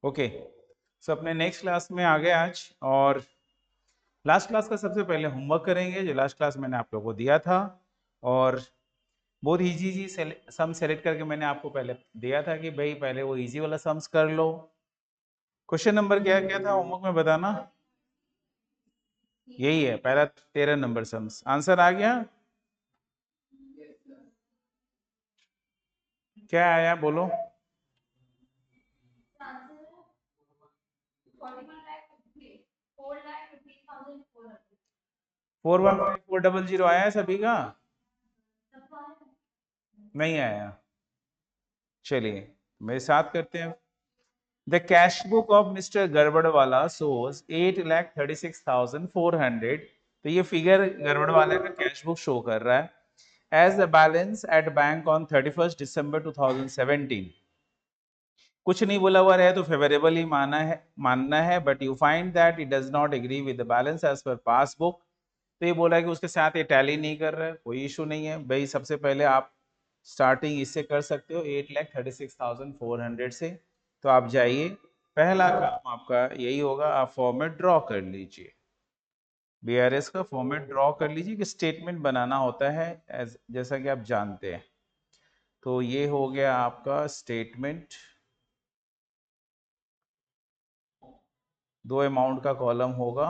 Okay, सो अपने next class में आ गए आज। और लास्ट क्लास का सबसे पहले होमवर्क करेंगे जो लास्ट क्लास मैंने आप लोगों को दिया था। और बहुत इजी जी सम सेलेक्ट करके मैंने आपको पहले दिया था कि भाई पहले वो इजी वाला सम्स कर लो। क्वेश्चन नंबर क्या क्या था होमवर्क में बताना। यही है पहला 13 नंबर सम्स। आंसर आ गया? क्या आया बोलो। 415400 आया है सभी का? नहीं आया? चलिए मेरे साथ करते हैं। The cash book of mister Gadbadwala shows 8,36,400। तो ये फिगर गड़बड़वाला का कैश बुक शो कर रहा है as the balance at bank on 31 December 2017। कुछ नहीं बोला हुआ रहे तो फेवरेबल ही मानना है but you find that it does not agree with the balance as per passbook. तो ये बोला है कि उसके साथ ये टैली नहीं कर रहा है, कोई इशू नहीं है भाई। सबसे पहले आप स्टार्टिंग इससे कर सकते हो 8,36,400 से। तो आप जाइए, पहला काम आपका यही होगा, आप फॉर्मेट ड्रॉ कर लीजिए। बीआरएस का फॉर्मेट ड्रॉ कर लीजिए कि स्टेटमेंट बनाना होता है जैसा कि आप जानते हैं। तो ये हो गया आपका स्टेटमेंट। दो अमाउंट का कॉलम होगा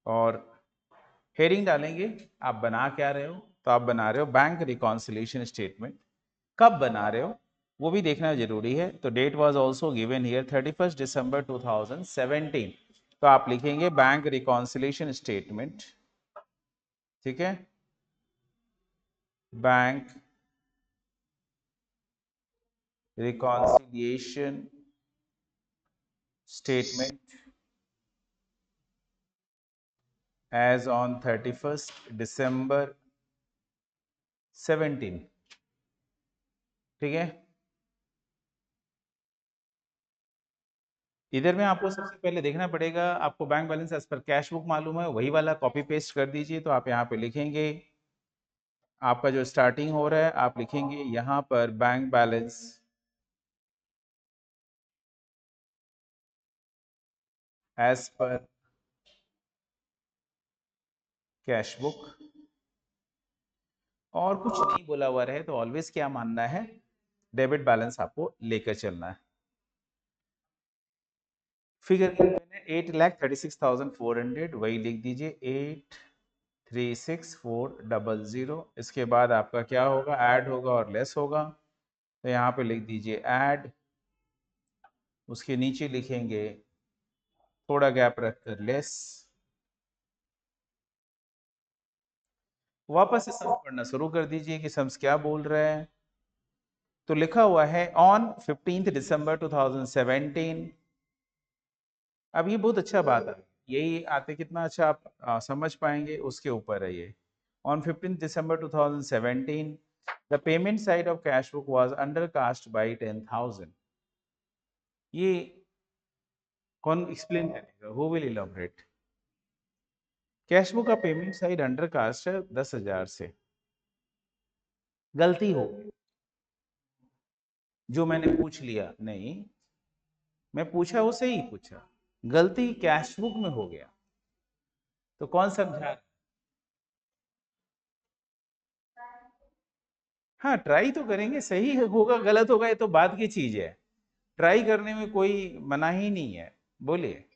और हेडिंग डालेंगे। आप बना क्या रहे हो? तो आप बना रहे हो बैंक रिकॉन्सिलिएशन स्टेटमेंट। कब बना रहे हो वो भी देखना जरूरी है। तो date was also given here 31 December 2017। तो आप लिखेंगे बैंक रिकॉन्सिलिएशन स्टेटमेंट। ठीक है, bank reconciliation statement as on 31 December 17। ठीक है, इधर में आपको सबसे पहले देखना पड़ेगा, आपको bank balance as per cash book मालूम है, वही वाला कॉपी पेस्ट कर दीजिए। तो आप यहाँ पे लिखेंगे, आपका जो स्टार्टिंग हो रहा है आप लिखेंगे यहाँ पर bank balance as per cash book. और कुछ नहीं बोला हुआ रहे तो ऑलवेज क्या मानना है, डेबिट बैलेंस आपको लेकर चलना है। फिगर मैंने 8,36,400 वही लिख दीजिए 8,36,400। इसके बाद आपका क्या होगा, ऐड होगा और लेस होगा। तो यहाँ पे लिख दीजिए ऐड, उसके नीचे लिखेंगे थोड़ा गैप रखकर लेस। वापस से सम पढ़ना शुरू कर दीजिए कि सम्स क्या बोल रहे हैं। तो लिखा हुआ है ऑन 15 दिसंबर 2017। अब ये बहुत अच्छा बात है, यही आते कितना अच्छा आप समझ पाएंगे उसके ऊपर है ये। On 15 December 2017 the payment side of cash book was undercast bye 10,000। ये कौन एक्सप्लेन करेगा, who will elaborate? Cash book का पेमेंट साइड अंडरकास्ट है 10,000 से। गलती हो जो मैंने पूछ लिया नहीं, मैं पूछा उसे ही पूछा, गलती कैश बुक में हो गया तो कौन समझा? हाँ ट्राई तो करेंगे, सही होगा गलत होगा ये तो बात की चीज है। ट्राई करने में कोई मना ही नहीं है। बोलिए।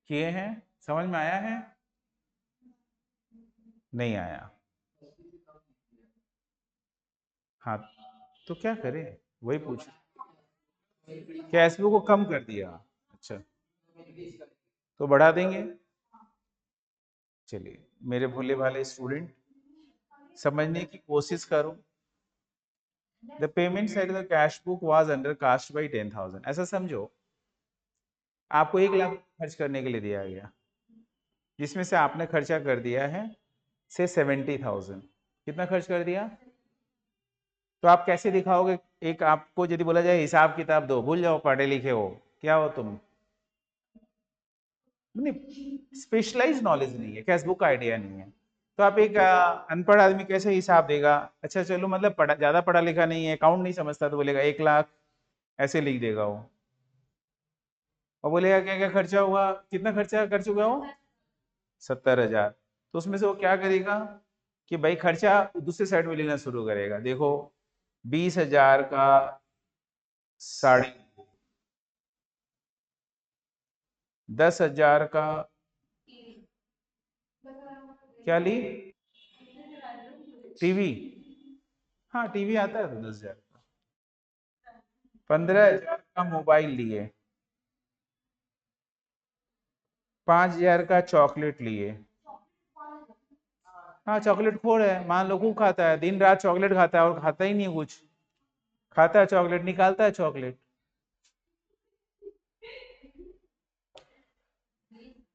किए हैं, समझ में आया है? नहीं आया? हाँ, तो क्या करें, वही पूछ। क्या एसबीओ को कम कर दिया? अच्छा, तो बढ़ा देंगे। चलिए मेरे भोले भाले स्टूडेंट, समझने की कोशिश करो। The payment side the cash book was under cast by 10,000। ऐसा समझो आपको 1 लाख खर्च करने के लिए दिया गया, जिसमें से आपने खर्चा कर दिया है से 70,000। कितना खर्च कर दिया? तो आप कैसे दिखाओगे? एक आपको यदि बोला जाए हिसाब किताब दो, भूल जाओ पढ़े लिखे हो, क्या हो तुम? नहीं, स्पेशलाइज नॉलेज नहीं है, कैश बुक का आइडिया नहीं है, तो आप एक अनपढ़ आदमी कैसे हिसाब देगा? अच्छा चलो, मतलब ज्यादा पढ़ा लिखा नहीं है, अकाउंट नहीं समझता, तो बोलेगा 1 लाख, ऐसे लिख देगा वो, और बोलेगा क्या क्या खर्चा हुआ, कितना खर्चा कर चुका हो, 70,000। तो उसमें से वो क्या करेगा कि भाई खर्चा दूसरे साइड में लेना शुरू करेगा। देखो, 20,000 का साड़ी, 10,000 का क्या ली, टीवी। हाँ टीवी आता है तो 10,000 का। 15,000 का मोबाइल लिए, 5,000 का चॉकलेट लिए। हाँ चॉकलेट खोर है, मान लो खूब खाता है, दिन रात चॉकलेट खाता है और खाता ही नहीं है कुछ, खाता है चॉकलेट, निकालता है चॉकलेट।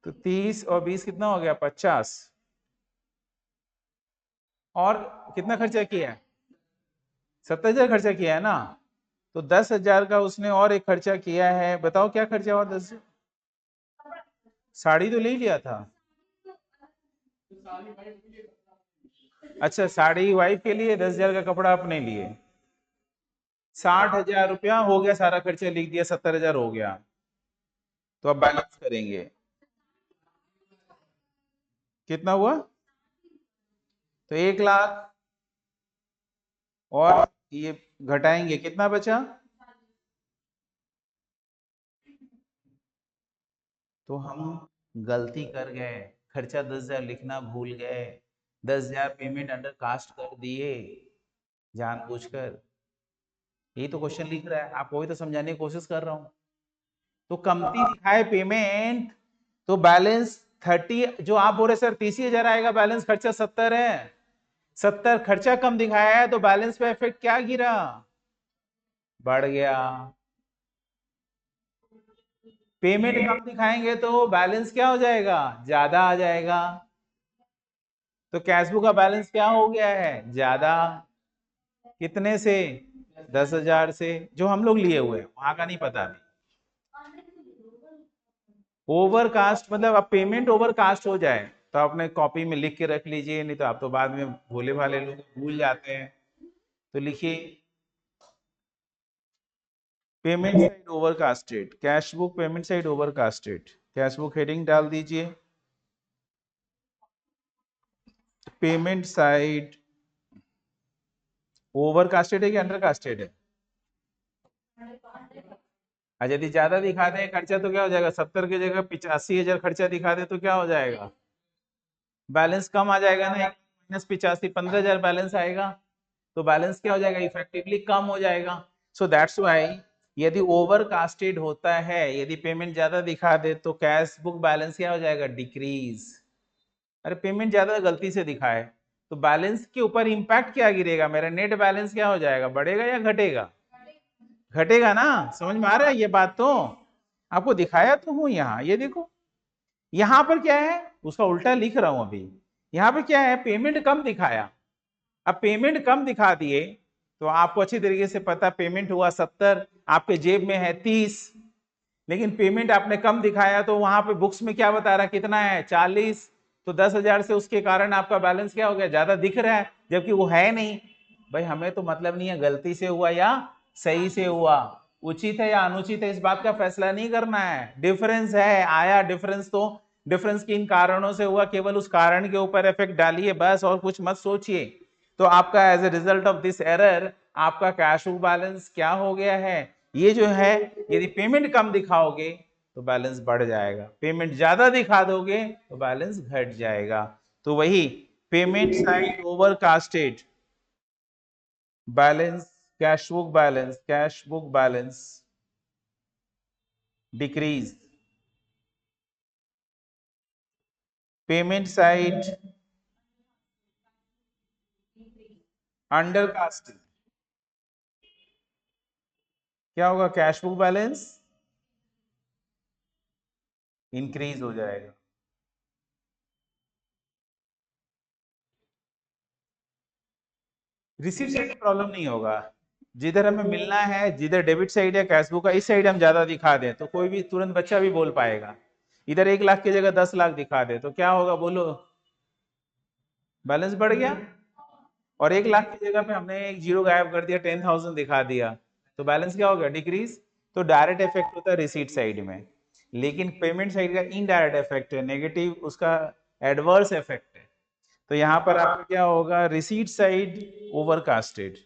तो 30 और 20 कितना हो गया, 50। और कितना खर्चा किया है, 70,000 खर्चा किया है ना। तो 10,000 का उसने और एक खर्चा किया है, बताओ क्या खर्चा और 10। साड़ी तो ले लिया था। अच्छा साड़ी वाइफ के लिए, 10,000 का कपड़ा अपने लिए, 60,000 रुपया हो गया, सारा खर्चा लिख दिया, 70,000 हो गया। तो अब बैलेंस करेंगे, कितना हुआ, तो 1 लाख, और ये घटाएंगे, कितना बचा। तो हम गलती कर गए, खर्चा 10,000 लिखना भूल गए, 10,000 पेमेंट अंडर कास्ट कर दिए जानबूझकर। यही तो क्वेश्चन लिख रहा है, आपको भी तो समझाने की कोशिश कर रहा हूँ। तो कमती दिखाए पेमेंट, तो बैलेंस 30, जो आप बोल रहे सर 30,000 आएगा, बैलेंस खर्चा 70 है, 70 खर्चा कम दिखाया है, तो बैलेंस पे इफेक्ट क्या गिरा, बढ़ गया। पेमेंट कम दिखाएंगे तो बैलेंस क्या हो जाएगा, ज्यादा आ जाएगा। तो कैशबुक का बैलेंस क्या हो गया है, ज्यादा। कितने से, 10,000 से, जो हम लोग लिए हुए हैं, वहां का नहीं पता अभी। ओवरकास्ट मतलब अब पेमेंट ओवरकास्ट हो जाए तो आपने कॉपी में लिख के रख लीजिए, नहीं तो आप तो बाद में भोले भाले लोग भूल जाते हैं। तो लिखिए, payment side overcasted, cash book payment side overcasted, cash book heading डाल दीजिए, पेमेंट साइड ओवरकास्टेड है कि अंडरकास्टेड है। और यदि ज्यादा दिखा दे खर्चा तो क्या हो जाएगा, 70 की जगह 85,000 खर्चा दिखा दे तो क्या हो जाएगा, बैलेंस कम आ जाएगा ना, -85, 15,000 बैलेंस आएगा, तो बैलेंस क्या हो जाएगा, इफेक्टिवली कम हो जाएगा। सो दैट्स व्हाई यदि ओवरकास्टेड होता है, यदि पेमेंट ज्यादा दिखा दे तो कैश बुक बैलेंस क्या हो जाएगा, डिक्रीज। अरे पेमेंट ज्यादा गलती से दिखाए तो बैलेंस के ऊपर इंपैक्ट क्या गिरेगा, मेरा नेट बैलेंस क्या हो जाएगा, बढ़ेगा या घटेगा, घटेगा ना। समझ में आ रहा है ये बात, तो आपको दिखाया तो हूं यहाँ, ये देखो यहाँ पर क्या है, उसका उल्टा लिख रहा हूं अभी। यहाँ पे क्या है, पेमेंट कम दिखाया, अब पेमेंट कम दिखा दिए तो आपको अच्छी तरीके से पता, पेमेंट हुआ 70, आपके जेब में है 30, लेकिन पेमेंट आपने कम दिखाया तो वहां पे बुक्स में क्या बता रहा है, कितना है, 40। तो 10,000 से उसके कारण आपका बैलेंस क्या हो गया, ज्यादा दिख रहा है, जबकि वो है नहीं। भाई हमें तो मतलब नहीं है गलती से हुआ या सही से हुआ, उचित है या अनुचित है, इस बात का फैसला नहीं करना है, डिफरेंस है, आया डिफरेंस, तो डिफरेंस किन कारणों से हुआ, केवल उस कारण के ऊपर इफेक्ट डालिए बस, और कुछ मत सोचिए। तो आपका as a result of this error, आपका कैश बैलेंस क्या हो गया है, ये जो है, यदि पेमेंट कम दिखाओगे तो बैलेंस बढ़ जाएगा, पेमेंट ज्यादा दिखा दोगे तो बैलेंस घट जाएगा। तो वही, payment side overcasted, balance, cash book balance decrease, payment side undercasted, क्या होगा, कैश बुक बैलेंस इंक्रीज हो जाएगा। रिसीट साइड प्रॉब्लम नहीं होगा, जिधर हमें मिलना है, जिधर डेबिट साइड या कैश बुक का इस साइड हम ज्यादा दिखा दें तो कोई भी तुरंत बच्चा भी बोल पाएगा, इधर 1 लाख की जगह 10 लाख दिखा दे तो क्या होगा बोलो, बैलेंस बढ़ गया। और 1 लाख की जगह पे हमने एक जीरो गायब कर दिया, 10,000 दिखा दिया, तो बैलेंस क्या हो गया, डिक्रीज। तो डायरेक्ट इफेक्ट होता है रिसीट साइड में, लेकिन पेमेंट साइड का इनडायरेक्ट इफेक्ट है, नेगेटिव उसका एडवर्स इफेक्ट है। तो यहाँ पर आपका क्या होगा, रिसीट साइड ओवरकास्टेड।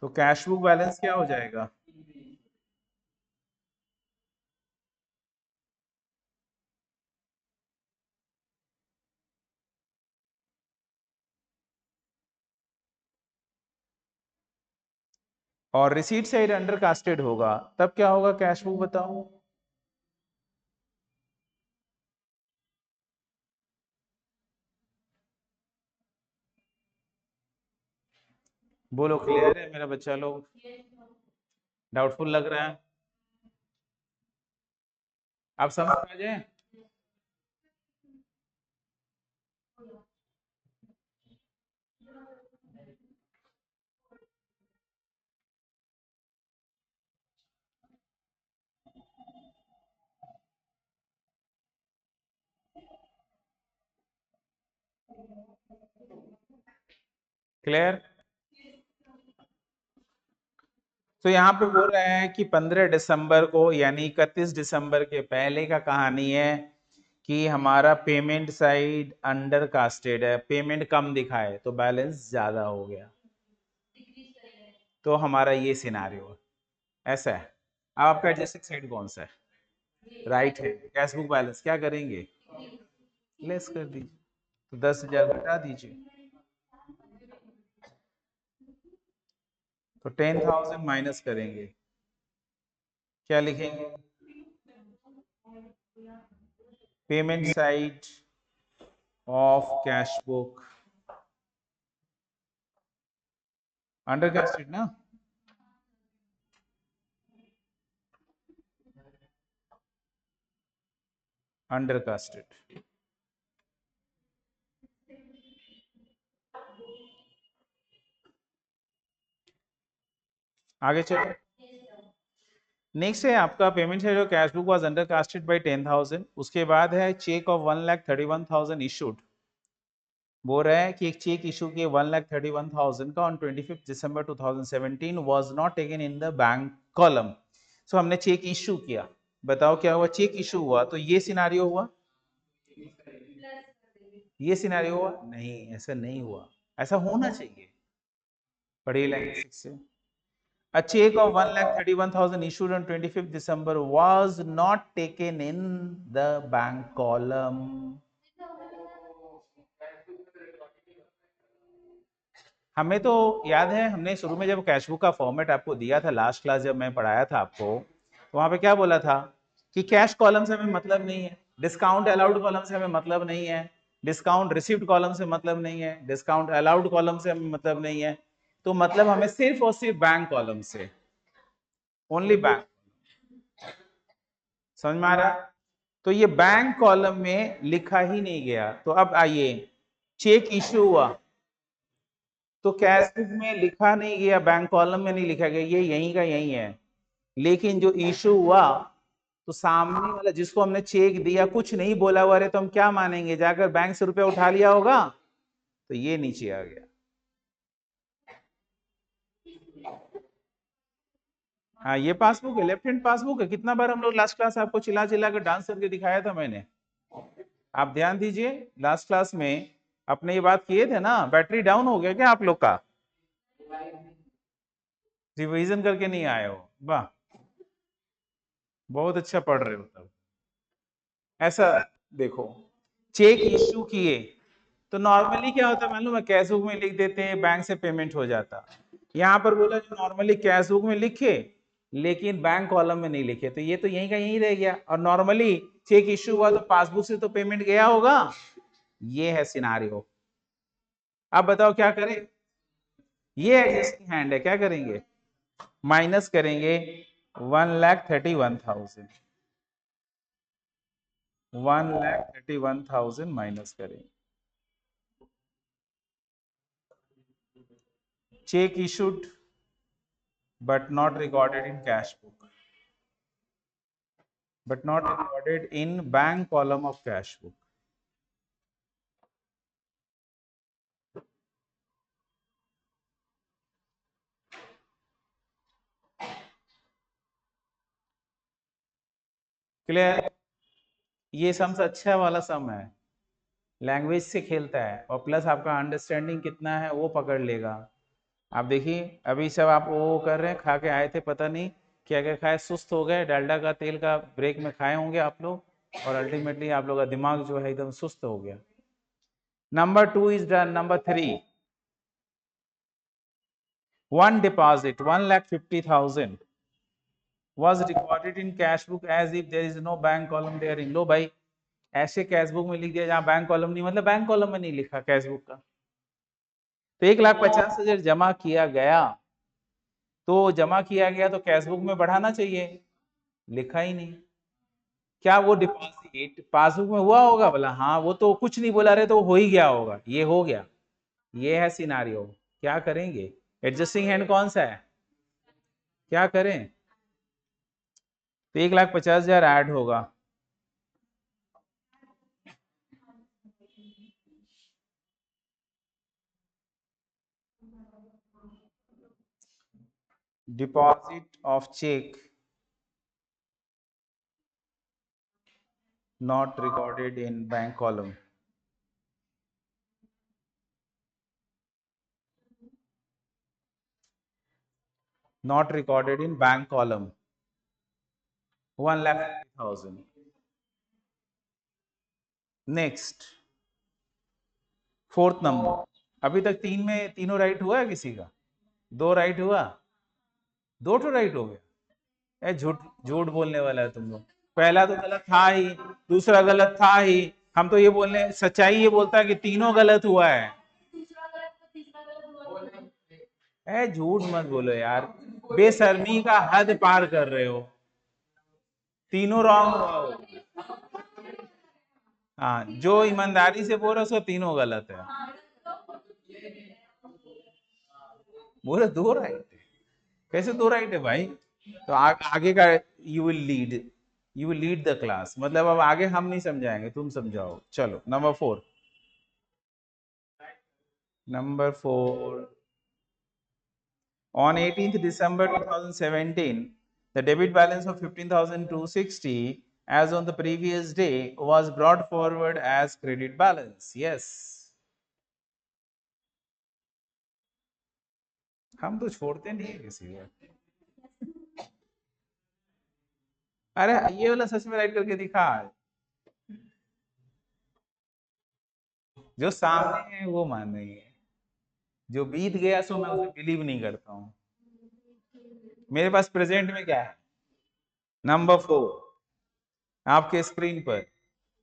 तो कैश बुक बैलेंस क्या हो जाएगा, और रिसीट साइड अंडर कास्टेड होगा, तब क्या होगा कैश बुक बताओ। बोलो, क्लियर है मेरा बच्चा लोग, डाउटफुल लग रहा है, आप समझ आ जाए। क्लियर। तो यहाँ पे बोल रहे हैं कि 15 दिसंबर को यानी 31 दिसंबर के पहले का कहानी है कि हमारा पेमेंट साइड अंडर कास्टेड है, पेमेंट कम दिखाए तो बैलेंस ज्यादा हो गया, तो हमारा ये सिनारियो है, ऐसा है। अब आपका एडजस्टिंग साइड कौन सा है, राइट है, कैश बुक बैलेंस क्या करेंगे, लेस कर दीजिए, तो 10,000 घटा दीजिए, तो 10,000 माइनस करेंगे, क्या लिखेंगे, payment side of cash book under casted ना, अंडर कास्टेड। आगे चलो, नेक्स्ट है आपका पेमेंट है जो cash book was under casted by 10,000, उसके बाद है चेक ऑफ 1,31,000 इशूड। बोल रहा है कि एक चेक इशू किए 1,31,000 का on 25 December 2017 was not taken in the bank column. So हमने चेक इशू किया, बताओ क्या हुआ, चेक इशू हुआ तो ये सिनारियो हुआ, ये सिनारियो हुआ नहीं, ऐसा नहीं हुआ, ऐसा होना चाहिए, पढ़िए लाइन 6 से। A check of 1,31,000 issued on 25th December was not taken in the bank column. हमें तो याद है, हमने शुरू में जब कैश बुक का फॉर्मेट आपको दिया था लास्ट क्लास जब मैं पढ़ाया था आपको, तो वहां पे क्या बोला था कि कैश कॉलम से हमें मतलब नहीं है, डिस्काउंट अलाउड कॉलम से हमें मतलब नहीं है, डिस्काउंट रिसीव्ड कॉलम से मतलब नहीं है, डिस्काउंट अलाउड कॉलम से हमें मतलब नहीं है, तो मतलब हमें सिर्फ और सिर्फ बैंक कॉलम से, ओनली बैंक। समझ में आ रहा है, तो ये बैंक कॉलम में लिखा ही नहीं गया। तो अब आइए, चेक इशू हुआ तो कैश बुक में लिखा नहीं गया, बैंक कॉलम में नहीं लिखा गया, ये यहीं का यहीं है, लेकिन जो इशू हुआ तो सामने वाला जिसको हमने चेक दिया कुछ नहीं बोला हुआ है, तो हम क्या मानेंगे, जाकर बैंक से रुपया उठा लिया होगा, तो ये नीचे आ गया। हाँ ये पासबुक है, लेफ्ट हैंड पासबुक है, कितना बार हम लोग लास्ट क्लास आपको चिल्ला चिल्ला कर डांस करके दिखाया था मैंने, आप ध्यान दीजिए, लास्ट क्लास में अपने ये बात किए थे ना, बैटरी डाउन हो गया क्या आप लोग का, रिवीजन करके नहीं आए हो, वाह, बहुत अच्छा पढ़ रहे हो तब। ऐसा देखो, चेक इशू किए तो नॉर्मली क्या होता है मालूम है, कैश बुक में लिख देते हैं, बैंक से पेमेंट हो जाता, यहाँ पर बोला जो नॉर्मली कैश बुक में लिखे लेकिन बैंक कॉलम में नहीं लिखे, तो ये तो यहीं का यहीं रह गया, और नॉर्मली चेक इशू हुआ तो पासबुक से तो पेमेंट गया होगा, ये है सिनारियो। अब बताओ क्या करें, ये एडजस्टिंग हैंड है, क्या करेंगे, माइनस करेंगे 1,31,000, 1,31,000 माइनस करेंगे, check issued but not recorded in cash book, but not recorded in bank column of cash book. Clear? ये सम से अच्छा वाला सम है, लैंग्वेज से खेलता है और प्लस आपका अंडरस्टैंडिंग कितना है वो पकड़ लेगा। आप देखिए अभी सब आप वो कर रहे हैं, खा के आए थे पता नहीं क्या क्या खाए, सुस्त हो गए, डालडा का तेल का ब्रेक में खाए होंगे आप लोग और अल्टीमेटली आप लोग का दिमाग जो है एकदम सुस्त हो गया। Number 2 is done. Number 3, one deposit 1,50,000 was recorded in cash book as if there is no bank column therein। लो भाई, ऐसे कैश बुक में लिख दिया जहां बैंक कॉलम नहीं, मतलब बैंक कॉलम में नहीं लिखा कैश बुक का। तो 1,50,000 जमा किया गया, तो जमा किया गया तो कैश बुक में बढ़ाना चाहिए, लिखा ही नहीं। क्या वो डिपॉजिट पासबुक में हुआ होगा? बोला हाँ, वो तो कुछ नहीं बोला रहे तो हो ही गया होगा, ये हो गया। ये है सिनारियो। क्या करेंगे? एडजस्टिंग हैंड कौन सा है? क्या करें? तो 1,50,000 ऐड होगा। Deposit of check not recorded in bank column. Not recorded in bank column. 1,50,000. Next, fourth number. अभी तक तीन में तीनों राइट हुआ है किसी का? दो राइट हुआ, दो तो राइट हो गया। ए झूठ झूठ बोलने वाला है तुम लोग। पहला तो गलत था ही, दूसरा गलत था ही। हम तो ये बोलने, सच्चाई ये बोलता है कि तीनों गलत हुआ है। ए झूठ मत बोलो यार, बेशर्मी का हद पार कर रहे हो। तीनों रॉन्ग हुआ हो। हाँ, जो ईमानदारी से बोल रहा उसको तीनों गलत है। बोले दो राइट है, कैसे दो राइट है भाई? तो आगे का you will lead, you will lead the class, मतलब अब आगे हम नहीं समझाएंगे, तुम समझाओ। चलो number 4। Number 4, on 18th December 2017, the debit balance of 15,260 as on the previous day was brought forward as credit balance। Yes, हम तो छोड़ते नहीं है किसी को। अरे ये वाला सच में राइट करके दिखा, जो सामने है वो मानेंगे, जो बीत गया सो मैं उसे बिलीव नहीं करता हूँ। मेरे पास प्रेजेंट में क्या है? नंबर 4 आपके स्क्रीन पर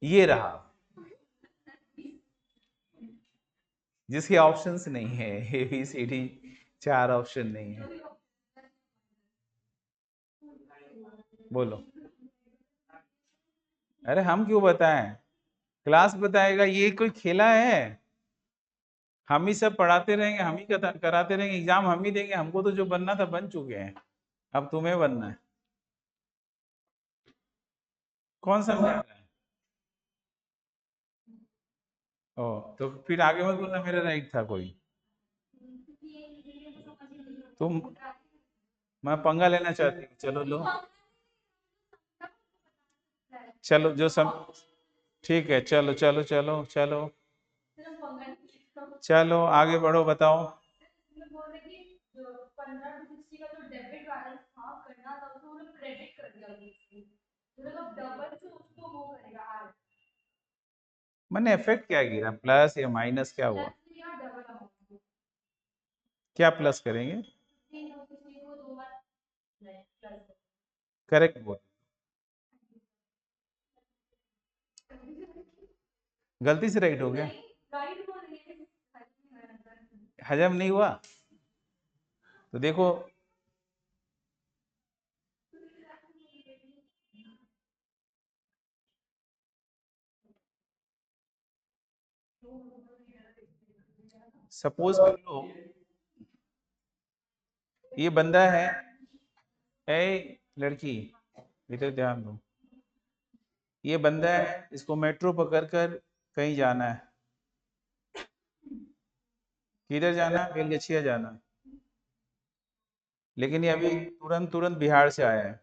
ये रहा, जिसके ऑप्शंस नहीं है, A B C D, 4 option नहीं है। बोलो। अरे हम क्यों बताएं, क्लास बताएगा। ये कोई खेला है? हम ही सब पढ़ाते रहेंगे, हम ही कराते रहेंगे, एग्जाम हम ही देंगे। हमको तो जो बनना था बन चुके हैं, अब तुम्हें बनना है। कौन समझा रहा है? ओ, तो फिर आगे मत बोलना मेरा राइट था कोई। तुम, मैं पंगा लेना चाहती हूँ, चलो लो। चलो जो सम, ठीक है, चलो चलो चलो चलो चलो आगे बढ़ो, बताओ। मैंने इफेक्ट क्या गिरा, प्लस या माइनस क्या हुआ? क्या प्लस करेंगे? करेक्ट बोल, गलती से राइट हो गया, हजम नहीं हुआ। तो देखो, सपोज कर लो ये बंदा है, ए लड़की इधर ध्यान दो, ये बंदा है, इसको मेट्रो पकड़ कर कहीं जाना है। किधर जाना है? बेलगछिया जाना है। लेकिन ये अभी तुरंत तुरंत बिहार से आया है।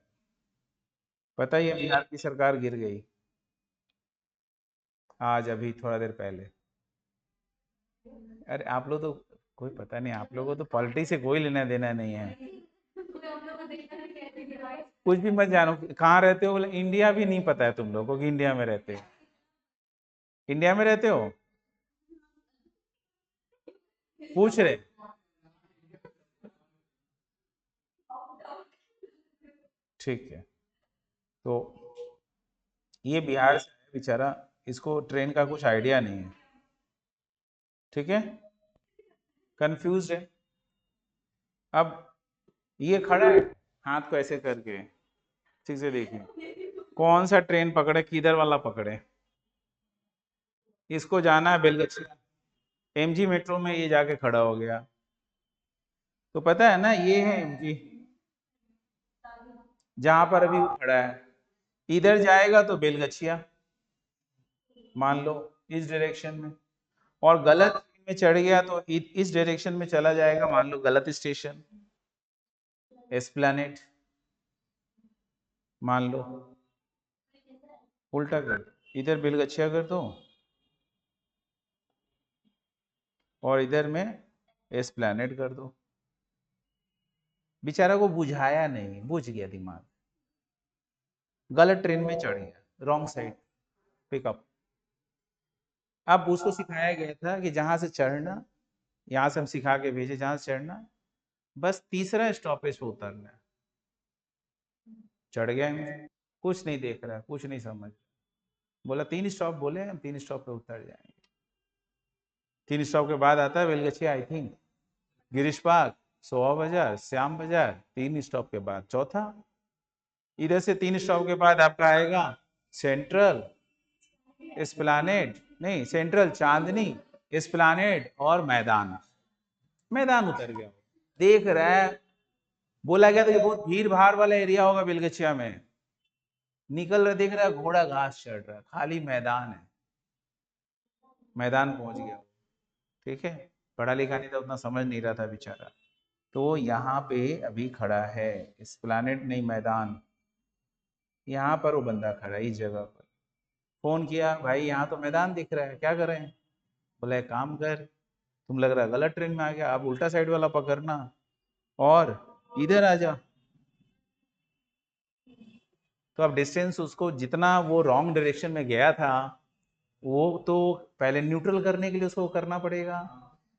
पता ही है बिहार की सरकार गिर गई आज, अभी थोड़ा देर पहले। अरे आप लोग तो, कोई पता नहीं, आप लोगों को तो पॉलिटिक्स से कोई लेना देना नहीं है। कुछ भी मत जानो, कहाँ रहते हो बोले, इंडिया भी नहीं पता है तुम लोगों को कि इंडिया में रहते हो। इंडिया में रहते हो, पूछ रहे। ठीक है, तो ये बिहार से है बेचारा, इसको ट्रेन का कुछ आइडिया नहीं है। ठीक है, कंफ्यूज है। अब ये खड़ा है हाथ को ऐसे करके, ठीक से देखिए कौन सा ट्रेन पकड़े, किधर वाला पकड़े। इसको जाना है बेलगछिया, एमजी मेट्रो में ये जाके खड़ा हो गया। तो पता है ना, ये है एमजी, जहां पर अभी वो खड़ा है। इधर जाएगा तो बेलगछिया, मान लो इस डायरेक्शन में, और गलत में चढ़ गया तो इस डायरेक्शन में चला जाएगा, मान लो गलत स्टेशन, एस्प्लैनेड, मान लो। उल्टा कर, इधर बेलगछिया कर दो और इधर में एस्प्लैनेड कर दो। बेचारा को बुझाया नहीं, बुझ गया दिमाग, गलत ट्रेन में चढ़ गया, रॉन्ग साइड पिकअप। अब उसको सिखाया गया था कि जहां से चढ़ना, यहाँ से हम सिखा के भेजे, जहां से चढ़ना बस तीसरा स्टॉपेज पे उतरना है। चढ़ गया, कुछ नहीं देख रहा, कुछ नहीं समझ, बोला 3 स्टॉप बोले, हम 3 स्टॉप पे उतर जाएंगे। 3 स्टॉप के बाद आता है Belgachia, I think Girish park, Soha बाजार, श्याम बाजार, 3 स्टॉप के बाद चौथा। इधर से 3 स्टॉप के बाद आपका आएगा सेंट्रल, एस्प्लानेड, नहीं सेंट्रल, चांदनी, एस्प्लानेड और मैदान। मैदान उतर गया, देख रहा है। बोला गया था कि बहुत भीड़ भाड़ वाला एरिया होगा बेलगछिया में, निकल रहा, देख रहा है घोड़ा घास चढ़ रहा है, खाली मैदान है। मैदान पहुंच गया, ठीक है। पढ़ा लिखा नहीं था, उतना समझ नहीं रहा था बेचारा। तो यहाँ पे अभी खड़ा है, एस्प्लैनेड नहीं मैदान, यहाँ पर वो बंदा खड़ा है इस जगह पर। फोन किया, भाई यहाँ तो मैदान दिख रहा है, क्या करें? बोला एक काम कर, तुम लग रहा है गलत ट्रेन में आ गया, आप उल्टा साइड वाला पकड़ना और इधर आ जा। तो अब डिस्टेंस उसको जितना वो रॉन्ग डायरेक्शन में गया था, वो तो पहले न्यूट्रल करने के लिए उसको करना पड़ेगा।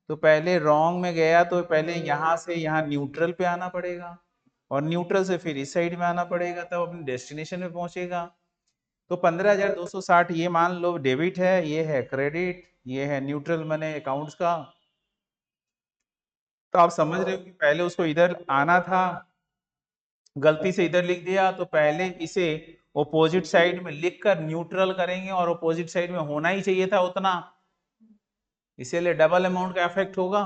तो पहले रॉन्ग में गया तो पहले यहाँ से यहाँ न्यूट्रल पे आना पड़ेगा, और न्यूट्रल से फिर इस साइड में आना पड़ेगा, तब अपने डेस्टिनेशन में पहुंचेगा। तो 15,260 ये मान लो डेबिट है, ये है क्रेडिट, ये है न्यूट्रल मनी अकाउंट्स का। तो आप समझ रहे हो कि पहले उसको इधर आना था, गलती से इधर लिख दिया, तो पहले इसे ओपोजिट साइड में लिखकर न्यूट्रल करेंगे, और ओपोजिट साइड में होना ही चाहिए था उतना, इसीलिए डबल अमाउंट का इफेक्ट होगा,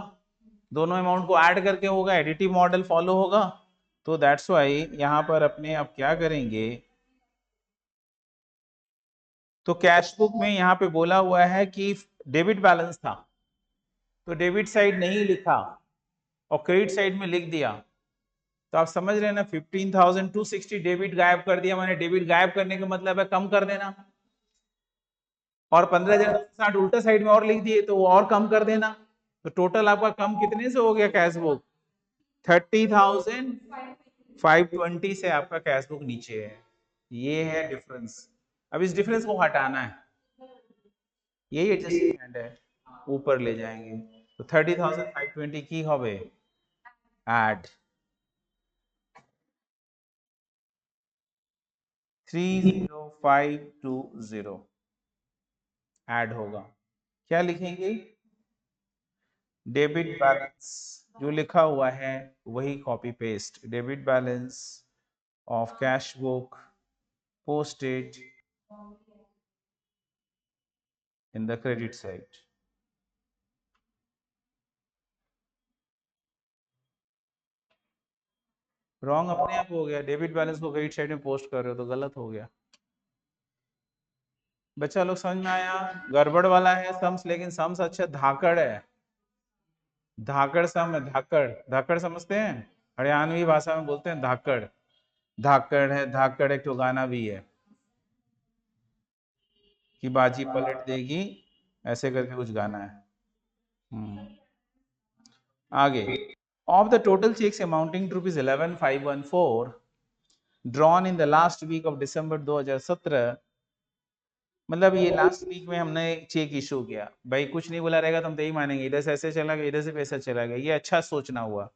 दोनों अमाउंट को ऐड करके होगा, एडिटिव मॉडल फॉलो होगा। तो दैट्स वाई यहाँ पर अपने आप क्या करेंगे, तो कैश बुक में यहाँ पे बोला हुआ है कि डेबिट बैलेंस था, तो डेबिट साइड नहीं लिखा और क्रेडिट साइड में लिख दिया। तो आप समझ रहे हैं ना, 15,260 डेबिट गायब कर दिया मैंने। डेबिट गायब करने का मतलब है कम कर देना, और 15,260 उल्टा साइड में और लिख दिए तो वो और कम कर देना। तो टोटल आपका कम कितने से हो गया कैश बुक? 30,520 से आपका कैश बुक नीचे है। ये है डिफरेंस। अब इस डिफरेंस को हटाना है, यही एडजस्टमेंट है, ऊपर ले जाएंगे। तो 30,520 की হবে ऐड 30520 ऐड होगा। क्या लिखेंगे? डेबिट बैलेंस जो लिखा हुआ है वही copy paste, debit balance of cash book posted in the credit side। Wrong अपने आप हो गया, डेबिट बैलेंस को क्रेडिट साइड में पोस्ट कर रहे हो तो गलत हो गया। बच्चा लोग समझ में आया? गड़बड़ वाला है सम्स, लेकिन सम्स अच्छा धाकड़ है, धाकड़ सम है, धाकड़, धाकड़ समझते हैं? हरियाणवी भाषा में बोलते हैं धाकड़। धाकड़ है, धाकड़ एक तो गाना भी है कि बाजी पलट देगी, ऐसे करके कुछ गाना है। आगे, of the total cheques amounting to ₹11,514 drawn in the last week of December 2017, मतलब ये लास्ट वीक में हमने चेक इशू किया। भाई कुछ नहीं बोला रहेगा तो हम तो यही मानेंगे इधर से ऐसे चला गया, इधर से पैसा चला गया, ये अच्छा सोचना हुआ।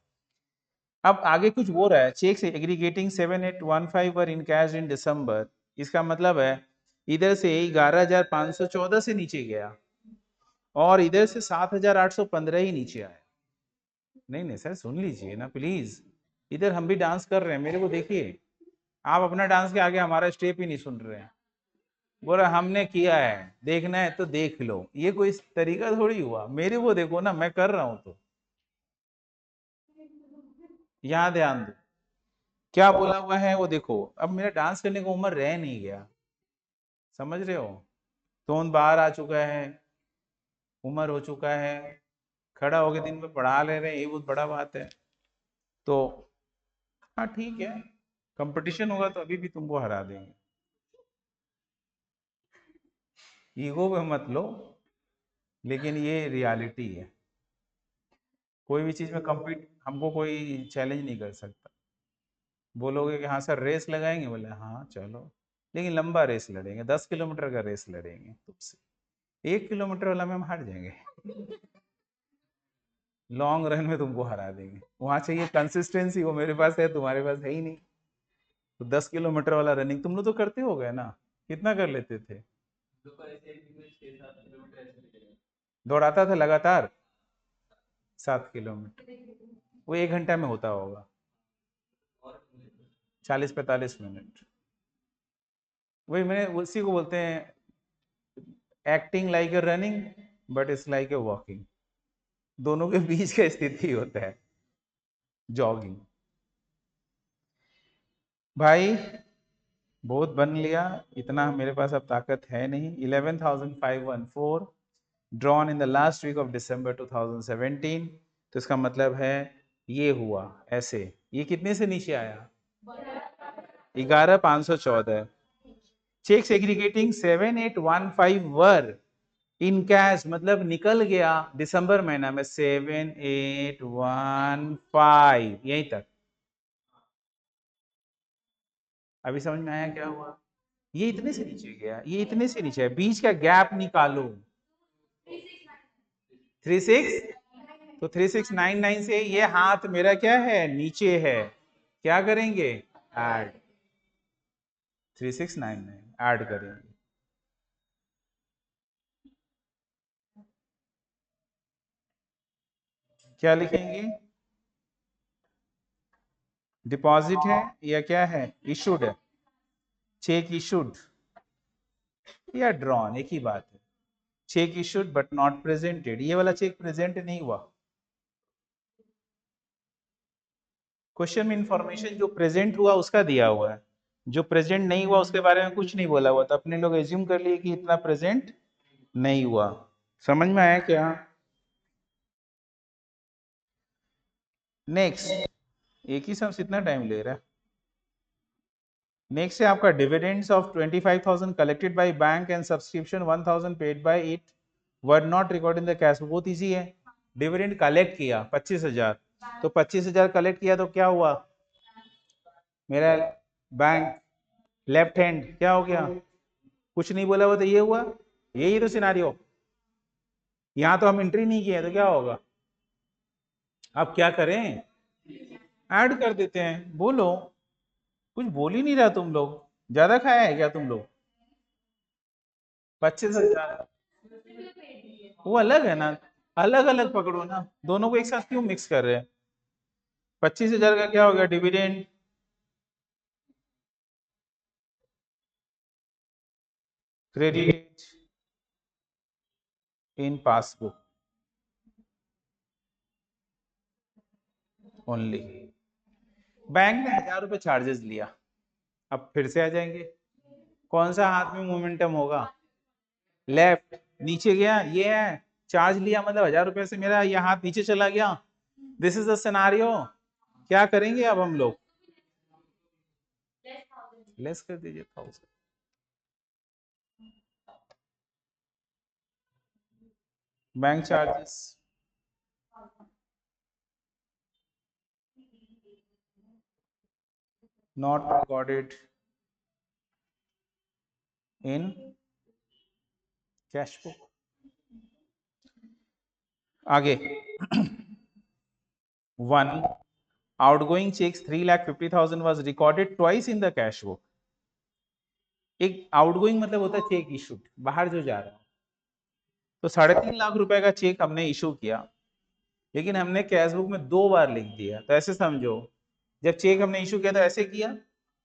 अब आगे कुछ वो रहा है, चेक से aggregating 7815 were in cash in दिसंबर, इसका मतलब है इधर से 11,514 से नीचे गया और इधर से 7,815 ही नीचे आया। नहीं नहीं सर सुन लीजिए ना प्लीज, इधर हम भी डांस कर रहे हैं, मेरे को देखिए, आप अपना डांस के आगे हमारा स्टेप ही नहीं सुन रहे हैं। बोला हमने किया है, देखना है तो देख लो, ये कोई तरीका थोड़ी हुआ, मेरे को देखो ना, मैं कर रहा हूं तो यहाँ ध्यान दो क्या बोला हुआ है वो देखो। अब मेरा डांस करने का उम्र रह नहीं गया, समझ रहे हो? टोन बाहर आ चुका है, उम्र हो चुका है, खड़ा होके दिन में पढ़ा ले रहे हैं, ये बहुत बड़ा बात है। तो हाँ ठीक है, कंपटीशन होगा तो अभी भी तुमको हरा देंगे, ईगो पे मत लो, लेकिन ये रियलिटी है। कोई भी चीज में कम्पीट, हमको कोई चैलेंज नहीं कर सकता। बोलोगे कि हाँ सर रेस लगाएंगे, बोले हाँ चलो, लेकिन लंबा रेस लड़ेंगे, 10 किलोमीटर का रेस लड़ेंगे तुमसे, 1 किलोमीटर वाला में हम हार जाएंगे। लॉन्ग रन में तुमको हरा देंगे, वहां चाहिए कंसिस्टेंसी, वो मेरे पास है, तुम्हारे पास है ही नहीं। तो 10 किलोमीटर वाला रनिंग तुम लोग तो करते हो गए ना, कितना कर लेते थे? दौड़ाता था लगातार 7 किलोमीटर, वो 1 घंटा में होता होगा, 40-45 मिनट। वही मैं उसी को बोलते हैं acting like a running but it's like a walking, दोनों के बीच का स्थिति होता है जॉगिंग। भाई बहुत बन लिया, इतना मेरे पास अब ताकत है नहीं। 11,514 drawn in the last week of December 2017, तो इसका मतलब है ये हुआ ऐसे, ये कितने से नीचे आया? 11,514। Cheque segregating 7815 were in cash, मतलब निकल गया दिसंबर महीना में 7815, यहीं तक। अभी समझ में आया क्या हुआ? ये इतने से नीचे गया, ये इतने से नीचे है, बीच का गैप निकालो। 36, तो 3699 से ये हाथ मेरा क्या है, नीचे है, क्या करेंगे? ऐड, 3699 ऐड करेंगे। क्या लिखेंगे? डिपॉजिट है या क्या है, इशूड है, चेक इशूड या ड्रॉन, एक ही बात है। Cheque issued but not presented, ये वाला चेक प्रेजेंट नहीं हुआ। क्वेश्चन में इंफॉर्मेशन जो प्रेजेंट हुआ उसका दिया हुआ है, जो प्रेजेंट नहीं हुआ उसके बारे में कुछ नहीं बोला हुआ, तो अपने लोग एज्यूम कर लिए कि इतना प्रेजेंट नहीं हुआ। समझ में आया क्या? नेक्स्ट, एक ही सम इतना टाइम ले रहा है। नेक्स्ट है आपका dividends of 25,000 collected by bank and subscription 1,000 paid by it were not record in the cash. बहुत इजी है, डिविडेंड कलेक्ट किया 25,000, तो 25,000 कलेक्ट किया तो क्या हुआ मेरा बैंक, लेफ्ट हैंड क्या हो गया, कुछ नहीं बोला हुआ तो ये हुआ, यही तो सिनारियो। यहाँ तो हम एंट्री नहीं किए तो क्या होगा? अब क्या करें? ऐड कर देते हैं। बोलो, कुछ बोल ही नहीं रहा तुम लोग, ज्यादा खाया है क्या तुम लोग? 25,000 वो अलग है ना, अलग अलग पकड़ो ना, दोनों को एक साथ क्यों मिक्स कर रहे हैं? 25,000 का क्या हो गया dividend, credit in passbook only. Bank ने 1000 रुपये चार्जेस लिया, अब फिर से आ जाएंगे, कौन सा हाथ में मोमेंटम होगा, लेफ्ट, नीचे गया, ये है चार्ज लिया मतलब 1000 रुपये से मेरा ये हाथ नीचे चला गया, दिस इज द सिनारियो। क्या करेंगे अब हम लोग, लेस कर दीजिए 1000, bank charges not recorded in cash book. आगे 1 outgoing checks 3,50,000 was recorded twice in the cash book। एक आउटगोइंग मतलब होता है चेक इशूड, बाहर जो जा रहा है, तो 3.5 लाख रुपए का चेक हमने इशू किया, लेकिन हमने कैश बुक में 2 बार लिख दिया, तो ऐसे समझो जब चेक हमने इशू किया तो ऐसे किया,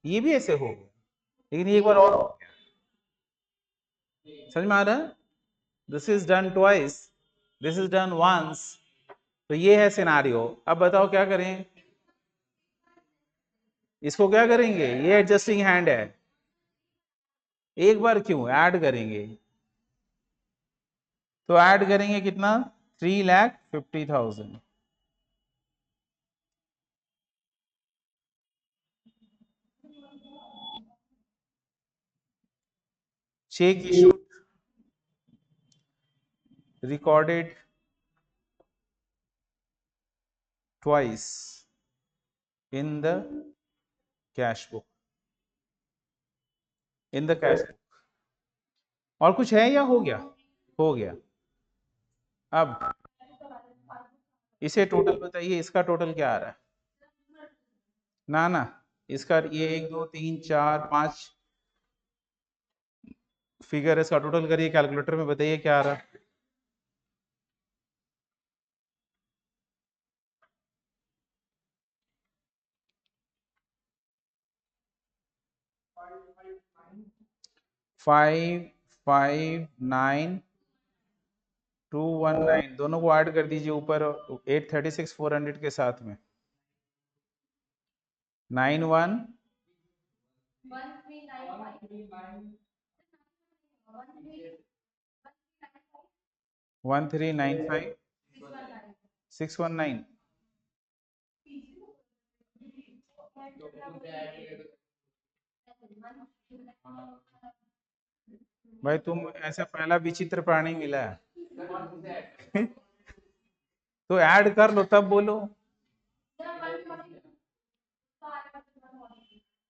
ये भी ऐसे हो गया, लेकिन एक बार और हो गया, समझ में आ रहा है, this is done twice, this is done once, तो ये है सिनारियो। अब बताओ क्या करें, इसको क्या करेंगे, ये एडजस्टिंग हैंड है, एक बार क्यों ऐड करेंगे, तो ऐड करेंगे कितना, 3,50,000, check issued recorded twice in the cash book, in the cash book। और कुछ है या हो गया, हो गया। अब इसे टोटल बताइए, इसका टोटल क्या आ रहा है, ना ना, इसका ये 1 2 3 4 5 फिगर, इसका टोटल करिए कैलकुलेटर में, बताइए क्या आ रहा है, फाइव 559,219 दोनों को ऐड कर दीजिए ऊपर 836,400 के साथ में, 91 1395 619। भाई तुम ऐसा पहला विचित्र प्राणी मिला है तो ऐड कर लो तब बोलो,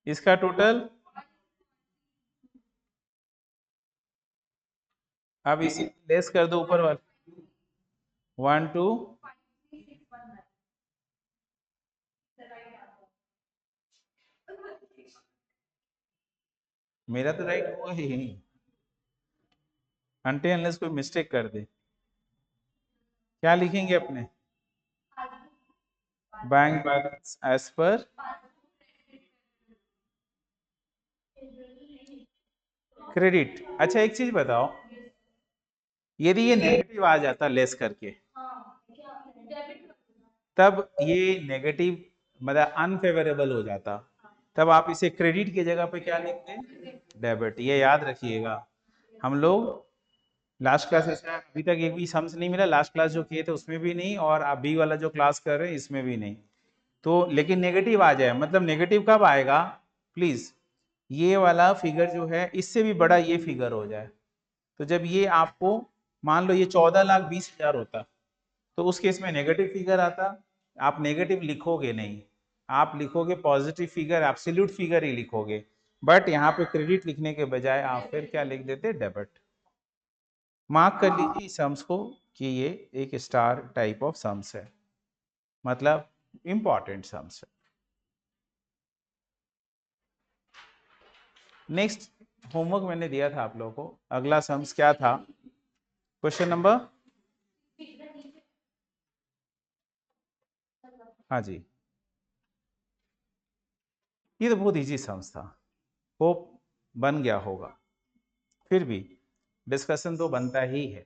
इसका टोटल, अब इसी लेस कर दो ऊपर वाला, 1 2, मेरा तो राइट हुआ ही, अनटिल अनलेस कोई मिस्टेक कर दे। क्या लिखेंगे अपने, bank balance as per credit. अच्छा एक चीज बताओ, यदि ये नेगेटिव आ जाता लेस करके, तब ये नेगेटिव मतलब अनफेवरेबल हो जाता, तब आप इसे क्रेडिट की जगह पे क्या लिखते, डेबिट। ये याद रखिएगा, हम लोग लास्ट क्लास ऐसा अभी तक एक भी सम्स नहीं मिला, लास्ट क्लास जो किए थे उसमें भी नहीं, और अभी वाला जो क्लास कर रहे हैं इसमें भी नहीं। तो लेकिन नेगेटिव आ जाए, मतलब नेगेटिव कब आएगा, प्लीज ये वाला फिगर जो है इससे भी बड़ा ये फिगर हो जाए, तो जब ये आपको मान लो ये 14,20,000 होता, तो उस केस में नेगेटिव फिगर आता, आप नेगेटिव लिखोगे नहीं, आप लिखोगे पॉजिटिव फिगर, एब्सोल्यूट फिगर ही लिखोगे, बट यहाँ पे क्रेडिट लिखने के बजाय आप फिर क्या लिख देते, डेबिट। मार्क कर लीजिए इस सम्स को कि ये एक स्टार टाइप ऑफ सम्स है, मतलब इंपॉर्टेंट सम्स है। नेक्स्ट होमवर्क मैंने दिया था आप लोगों को, अगला सम्स क्या था, क्वेश्चन नंबर, हाँ जी, ये तो बहुत इजी सम्स था, होप बन गया होगा, फिर भी डिस्कशन तो बनता ही है।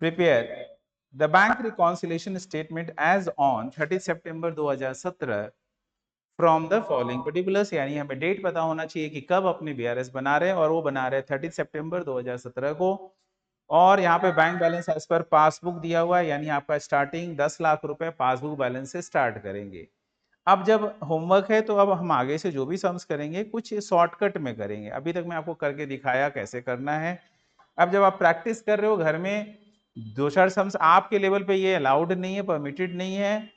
Prepare the bank reconciliation statement as on 30 September 2017 from the following particulars, यानी हमें डेट पता होना चाहिए कि कब अपने बीआरएस बना रहे हैं, और वो बना रहे हैं 30 सितंबर 2017 को। और यहाँ पे bank balance as per passbook दिया हुआ है, यानी आपका स्टार्टिंग 10 लाख रुपए पासबुक बैलेंस से स्टार्ट करेंगे। अब जब होमवर्क है तो अब हम आगे से जो भी सम्स करेंगे कुछ शॉर्टकट में करेंगे, अभी तक मैं आपको करके दिखाया कैसे करना है। अब जब आप प्रैक्टिस कर रहे हो घर में, दो चार सम्स आपके लेवल पे ये अलाउड नहीं है, परमिटेड नहीं है,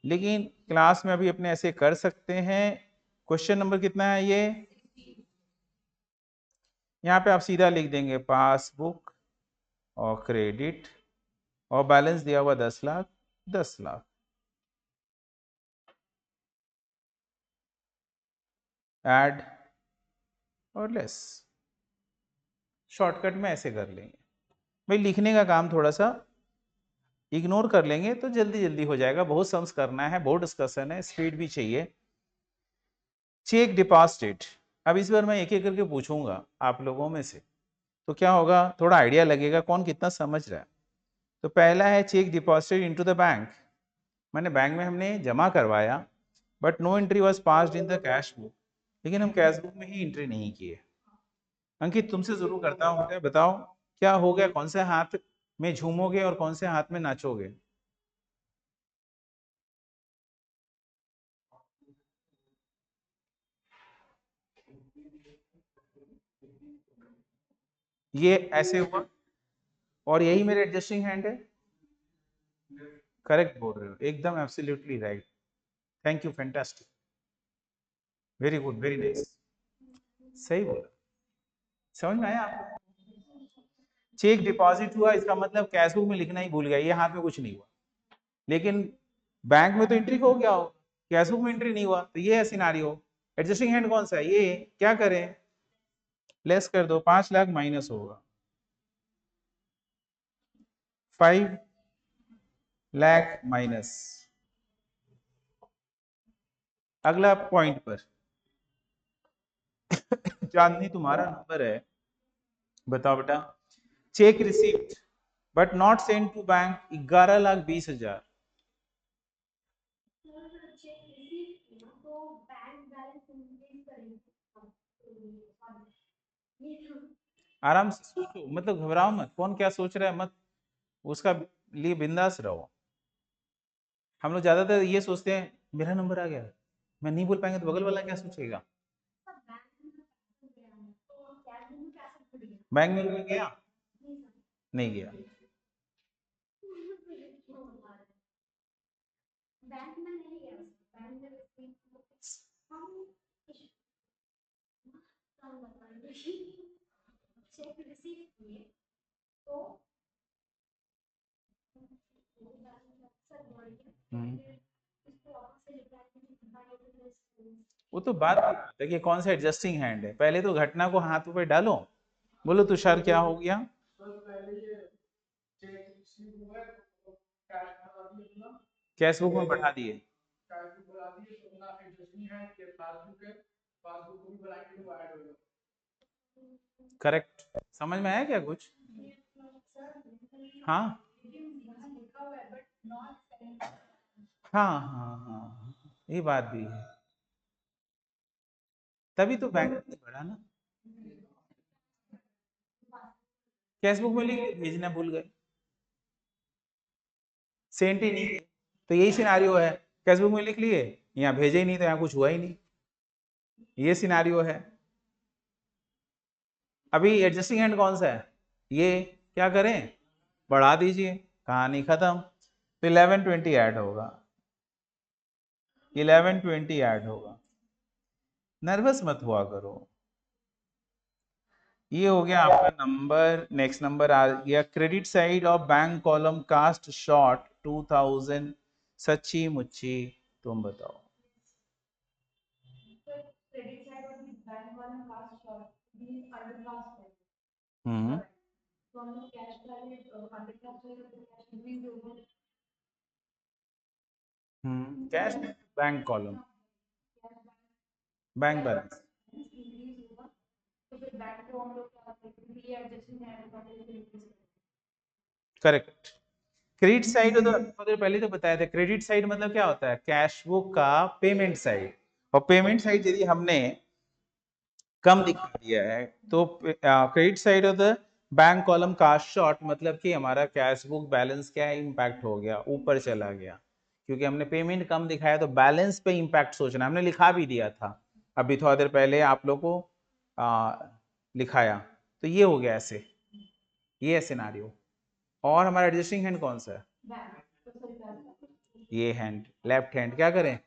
लेकिन क्लास में अभी अपने ऐसे कर सकते हैं। क्वेश्चन नंबर कितना है ये, यहाँ पे आप सीधा लिख देंगे पासबुक और क्रेडिट, और बैलेंस दिया हुआ 10 लाख, 10 लाख ऐड और लेस। शॉर्टकट में ऐसे कर लेंगे भाई, लिखने का काम थोड़ा सा इग्नोर कर लेंगे तो जल्दी जल्दी हो जाएगा। बहुत सम्स करना है, बहुत डिस्कशन है, स्पीड भी चाहिए। चेक डिपॉजिट, अब इस बार मैं एक एक करके पूछूंगा आप लोगों में से, तो क्या होगा थोड़ा आइडिया लगेगा कौन कितना समझ रहा है। तो पहला है cheque deposited into the bank, मैंने बैंक में हमने जमा करवाया, but no entry was passed in the cash book, लेकिन हम कैश बुक में ही एंट्री नहीं किए। अंकित तुमसे जरूर करता हूँ, क्या बताओ क्या हो गया, कौन से हाथ में झूमोगे और कौन से हाथ में नाचोगे? ये ऐसे हुआ, और यही मेरे एडजस्टिंग हैंड है। करेक्ट बोल रहे हो, एकदम absolutely right. Thank you, fantastic, very good, very nice, सही बोला। समझ में आया आपको? चेक डिपॉजिट हुआ, इसका मतलब कैश बुक में लिखना ही भूल गया, ये हाथ में कुछ नहीं हुआ, लेकिन बैंक में तो एंट्री हो गया हो, कैश बुक में एंट्री नहीं हुआ, तो ये है सिनारियो। एडजस्टिंग हैंड कौन सा है, ये क्या करें, लेस कर दो, 5 लाख माइनस होगा 5 लाख माइनस। अगला पॉइंट पर, चांदनी तुम्हारा नंबर है, बताओ बेटा। Cheque receipt but not send to bank 11,20,000, आराम से सोचो, मतलब घबराओ मत, कौन क्या सोच रहा है मत, उसका लिए बिंदास रहो। हम लोग ज्यादातर ये सोचते हैं मेरा नंबर आ गया, मैं नहीं बोल पाएंगे तो बगल वाला क्या सोचेगा। बैंक में रुपया गया, नहीं गया, हम्म, वो तो बात देखिए कौन सा एडजस्टिंग हैंड है, पहले तो घटना को हाथ पे डालो। बोलो तुषार क्या हो गया? कैश बुक में बढ़ा दिए, करेक्ट। समझ में आया क्या कुछ? हाँ हाँ हाँ हाँ, ये बात भी है, तभी तो बैंक ने बढ़ा ना। कैश बुक में लिख के भेजना भूल गए, सेंट ही नहीं, तो यही सिनारियो है, कैश बुक में लिख लिए, यहाँ भेजे ही नहीं तो यहाँ कुछ हुआ ही नहीं, ये सिनारियो है। अभी एडजस्टिंग हैंड कौन सा है, ये, क्या करें, बढ़ा दीजिए, कहानी खत्म। तो 1120 ऐड होगा, 1120 ऐड होगा, नर्वस मत हुआ करो। ये हो गया आपका नंबर। नेक्स्ट नंबर आ गया, credit side of bank column cast short 2000, सच्ची मुच्ची, तुम बताओ। Hmm, cash bank column, bank balance, correct. Credit side तो पहले तो बताया था, क्रेडिट साइड मतलब क्या होता है, कैश बुक का पेमेंट साइड, और पेमेंट साइड यदि हमने कम दिखा दिया है तो credit side of the bank column cast short, मतलब कि हमारा कैश बुक बैलेंस क्या है, इम्पैक्ट हो गया, ऊपर चला गया, क्योंकि हमने पेमेंट कम दिखाया तो बैलेंस पे इम्पैक्ट सोचना, हमने लिखा भी दिया था अभी थोड़ा देर पहले आप लोग को लिखाया, तो ये हो गया ऐसे, ये है सिनारियो। और हमारा एडजस्टिंग हैंड कौन सा है, ये हैंड, लेफ्ट हैंड, क्या करें,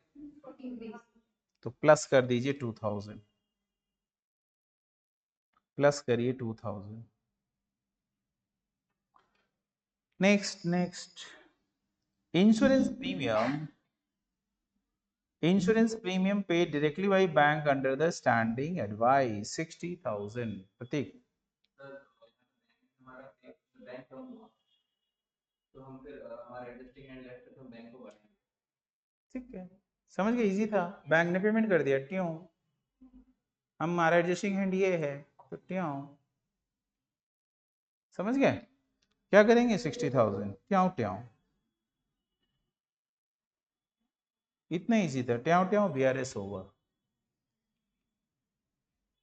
तो प्लस कर दीजिए 2000, प्लस करिए 2000। Next insurance premium, insurance premium paid directly by bank under the standing advice 60,000। प्रतीक, तो हम फिर हमारा एडजस्टिंग हैंड लेफ्ट है तो बैंक को बढ़ाएंगे, ठीक है, समझ गए, इजी था, बैंक ने पेमेंट कर दिया, ट्यों, हम हमारा एडजस्टिंग हैंड ये है तो ट्यों, समझ गए, क्या करेंगे 60,000, ट्यों ट्यों, इतना इजी था, ट्यों ट्यों VRS होगा।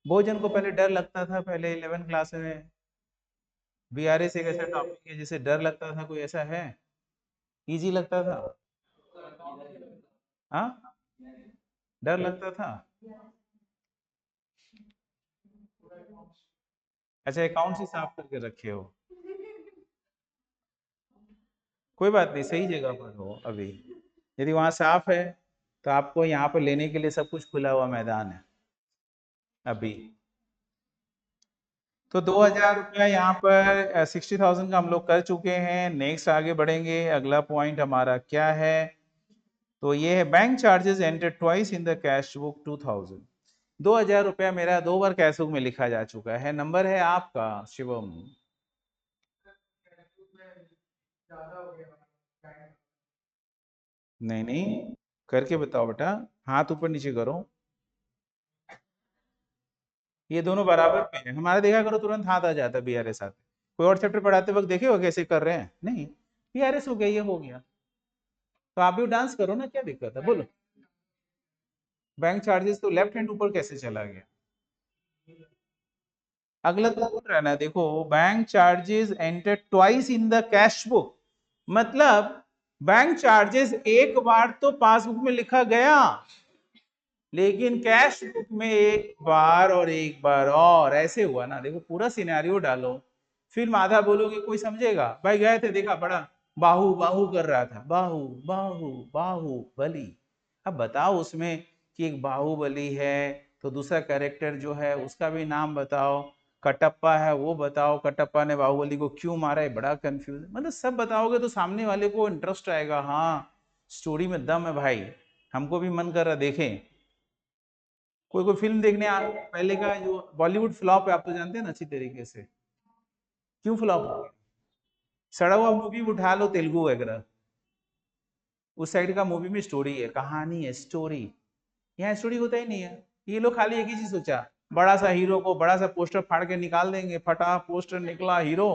भोजन को पहले डर लगता था, पहले 11 क्लास में VRS एक ऐसा टॉपिक है जिसे डर लगता था, कोई ऐसा है, इजी लगता था, हाँ, डर लगता था, अच्छा अकाउंट ही साफ करके रखे हो, कोई बात नहीं, सही जगह पर हो अभी, यदि वहां साफ है तो आपको यहाँ पर लेने के लिए सब कुछ खुला हुआ मैदान है अभी। तो 2,000 रुपया यहाँ पर 60,000 का हम लोग कर चुके हैं। नेक्स्ट आगे बढ़ेंगे, अगला पॉइंट हमारा क्या है, तो ये है bank charges enter twice in the cash book 2000। 2,000 रुपया मेरा 2 बार कैश बुक में लिखा जा चुका है, नंबर है आपका शिवम, नहीं नहीं, करके बताओ बेटा, हाथ ऊपर नीचे करो, ये दोनों बराबर पे है, हमारा देखा करो तुरंत हाथ आ जाता है BRS आते, कोई और चैप्टर पढ़ाते वक्त देखे हो कैसे कर रहे हैं, नहीं, BRS हो गया, ये हो गया, तो आप भी डांस करो ना, क्या दिक्कत है, बोलो, बैंक चार्जेस तो लेफ्ट हैंड ऊपर कैसे चला गया, अगला तो बोल रहा है ना, देखो bank charges enter twice in the cash book, मतलब बैंक चार्जेस एक बार तो पासबुक में लिखा गया, लेकिन कैश बुक में एक बार और एक बार और, ऐसे हुआ ना, देखो पूरा सिनेरियो डालो, फिल्म आधा बोलोगे कोई समझेगा, भाई गए थे देखा बड़ा बाहु बाहु कर रहा था, बाहु बाहु बाहुबली, अब बताओ उसमें कि एक बाहुबली है तो दूसरा कैरेक्टर जो है उसका भी नाम बताओ, कटप्पा है वो बताओ, कटप्पा ने बाहुबली को क्यों मारा है, बड़ा कंफ्यूज, मतलब सब बताओगे तो सामने वाले को इंटरेस्ट आएगा, हाँ स्टोरी में दम है भाई, हमको भी मन कर रहा देखें, कोई कोई फिल्म देखने पहले का जो बॉलीवुड फ्लॉप है, आप तो जानते हैं ना अच्छी तरीके से, क्यों फ्लॉप हो गया, सड़ा हुआ मूवी उठा लो तेलुगु वगैरह, उस साइड का मूवी में स्टोरी है, कहानी है, स्टोरी, यहाँ स्टोरी होता ही नहीं है, ये लोग खाली एक ही चीज सोचा, बड़ा सा हीरो को बड़ा सा पोस्टर फाड़ के निकाल देंगे, फटा पोस्टर निकला हीरो,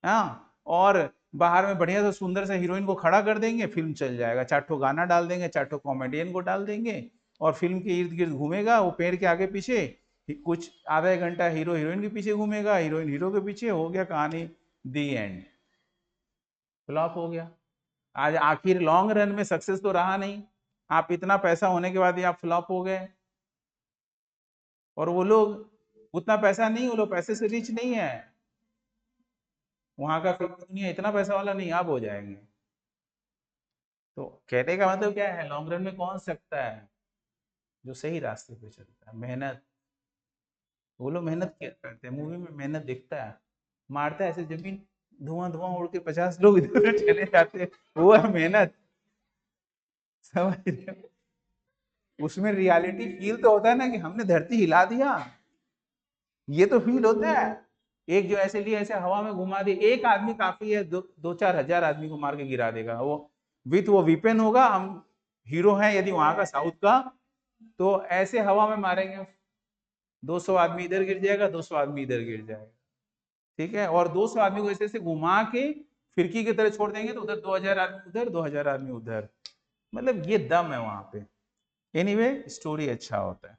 हाँ, और बाहर में बढ़िया सा सुंदर सा हीरोइन को खड़ा कर देंगे, फिल्म चल जाएगा, 4 गाना डाल देंगे, 4 कॉमेडियन को डाल देंगे, और फिल्म के इर्द गिर्द घूमेगा वो पेड़ के आगे पीछे, कुछ आधा एक घंटा हीरो हीरोइन के पीछे घूमेगा, हीरोइन हीरो के पीछे, हो गया कहानी, दी एंड, फ्लॉप हो गया, आज आखिर लॉन्ग रन में सक्सेस तो रहा नहीं, आप इतना पैसा होने के बाद ही आप फ्लॉप हो गए, और वो लोग उतना पैसा नहीं, वो लोग पैसे से रिच नहीं है, वहां का फिल्म दुनिया इतना पैसा वाला नहीं, आप हो जाएंगे, तो कहने का मतलब क्या है, लॉन्ग रन में कौन सकता है, जो सही रास्ते पे चलता है, मेहनत, वो लोग मेहनत क्या करते हैं, मूवी में मेहनत दिखता है, मारता है ऐसे जमीन, धुआं धुआं उड़ के 50 लोग इधर उधर चले जाते हैं, वो है मेहनत, समझ रहे हो? उसमें रियलिटी फील तो होता है ना कि हमने धरती हिला दिया, ये तो फील होता है, एक जो ऐसे लिए ऐसे हवा में घुमा दे, एक आदमी काफी है, 2-4 हजार आदमी को मार के गिरा देगा वो, विथ वो विपेन होगा, हम हीरो हैं यदि वहां का साउथ का, तो ऐसे हवा में मारेंगे, 200 आदमी इधर गिर जाएगा, 200 आदमी इधर गिर जाएगा, ठीक है, और 200 आदमी को ऐसे ऐसे घुमा के फिरकी की तरह छोड़ देंगे, तो उधर 2,000 आदमी उधर, 2,000 आदमी उधर, मतलब ये दम है वहां पे, एनीवे स्टोरी अच्छा होता है।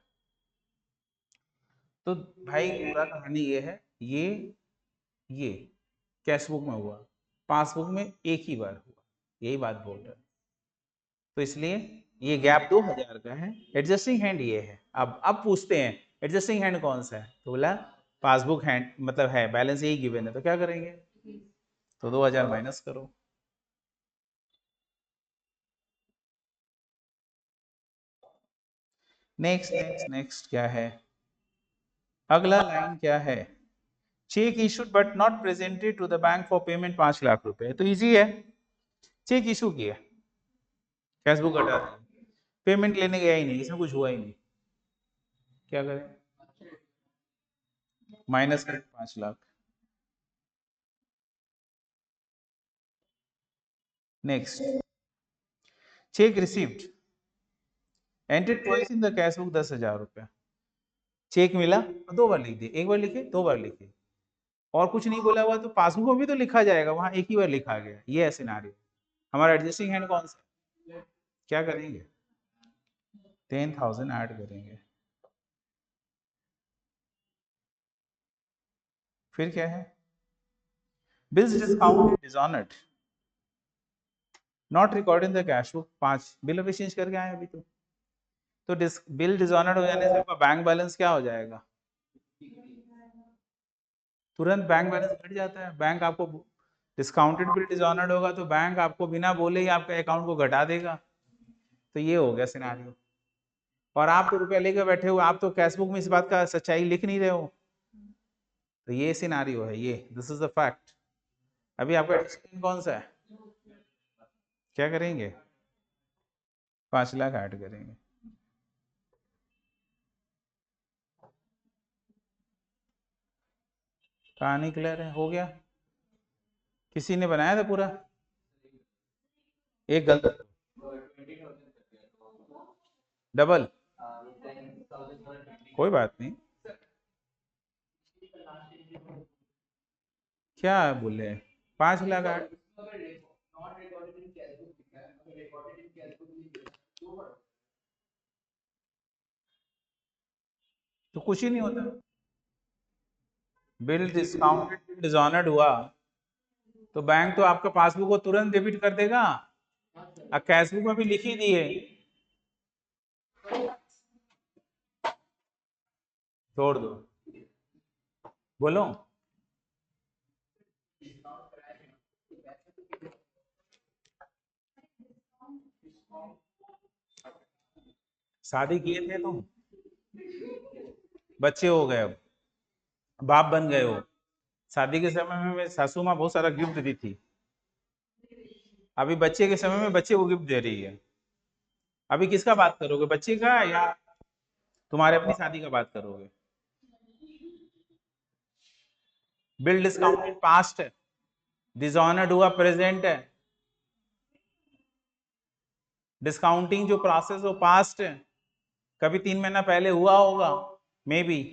तो भाई पूरा कहानी ये है, ये कैश बुक में हुआ, पासबुक में एक ही बार हुआ, यही बात बोल रहा है। तो इसलिए ये गैप 2000 का है, एडजस्टिंग हैंड ये है। अब पूछते हैं एडजस्टिंग हैंड कौन सा है, तो बोला पासबुक हैंड मतलब है, बैलेंस यही गिवन है, तो क्या करेंगे, तो 2000 माइनस करो। नेक्स्ट नेक्स्ट नेक्स्ट क्या है, अगला लाइन क्या है, cheque issued but not presented to the bank for payment 5 lakh रुपए, तो इजी है, चेक इशू किया, कैश बुक हटा दी, पेमेंट लेने गया ही नहीं, इसमें कुछ हुआ ही नहीं, क्या करें, माइनस करें 5 lakh. Next, cheque received entered twice in the cash book 10,000 रुपया, चेक मिला तो 2 बार लिख दिए, एक बार लिखे 2 बार लिखे, और कुछ नहीं बोला हुआ तो पासबुक में भी तो लिखा जाएगा, वहां एक ही बार लिखा गया, ये है सिनारियो। हमारा एडजस्टिंग हैंड कौन सा, क्या करेंगे, 10,000 ऐड करेंगे, फिर क्या है, bills discount dishonoured not record in the cash book, 5 bill of exchange करके आए अभी तो बिल डिसऑनर्ड हो जाने से आपका बैंक बैलेंस क्या हो जाएगा, तुरंत बैंक बैलेंस घट जाता है, बैंक आपको डिस्काउंटेड बिल डिसऑनर्ड होगा तो बैंक आपको बिना बोले ही आपके अकाउंट को घटा देगा, तो ये हो गया सिनारियो। और आप तो रुपया लेकर बैठे हो, आप तो कैश बुक में इस बात का सच्चाई लिख नहीं रहे हो, तो ये सिनारियो है, ये दिस इज द फैक्ट। अभी आपका डिसीजन कौन सा है, क्या करेंगे, 5 लाख ऐड करेंगे, कहानी क्लियर है, हो गया, किसी ने बनाया था पूरा, एक गलत, डबल, कोई बात नहीं, क्या बोले 5 लाख ऐड, तो कुछ ही नहीं होता, बिल डिस्काउंटेड डिसऑनर्ड हुआ तो बैंक तो आपका पासबुक को तुरंत डेबिट कर देगा, अब कैश बुक में भी लिख ही दिए, छोड़ दो, बोलो, शादी किए थे तुम, बच्चे हो गए, अब बाप बन गए हो, शादी के समय में मेरी सासू माँ बहुत सारा गिफ्ट दी थी, अभी बच्चे के समय में बच्चे को गिफ्ट दे रही है, अभी किसका बात करोगे, बच्चे का या तुम्हारे अपनी शादी का बात करोगे, बिल डिस्काउंटेड पास्ट है, डिसऑनर्ड हुआ प्रेजेंट है, डिस्काउंटिंग जो प्रोसेस हो पास्ट है, कभी 3 महीना पहले हुआ होगा मे बी,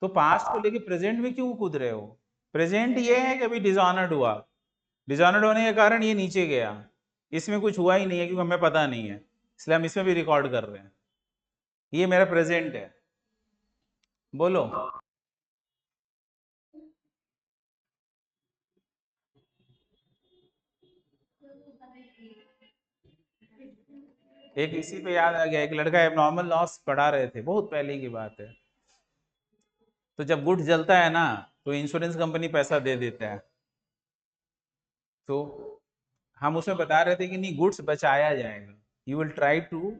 तो पास्ट को लेके प्रेजेंट में क्यों कूद रहे हो, प्रेजेंट ये है कि अभी डिसऑनर्ड हुआ, डिसऑनर्ड होने के कारण ये नीचे गया, इसमें कुछ हुआ ही नहीं है क्योंकि हमें पता नहीं है, इसलिए हम इसमें भी रिकॉर्ड कर रहे हैं, ये मेरा प्रेजेंट है, बोलो, एक इसी पे याद आ गया, एक लड़का एबनॉर्मल लॉस पढ़ा रहे थे, बहुत पहले की बात है, तो जब गुड्स जलता है ना तो इंश्योरेंस कंपनी पैसा दे देता है, तो हम उसमें बता रहे थे कि नहीं गुड्स बचाया जाएगा, you will try to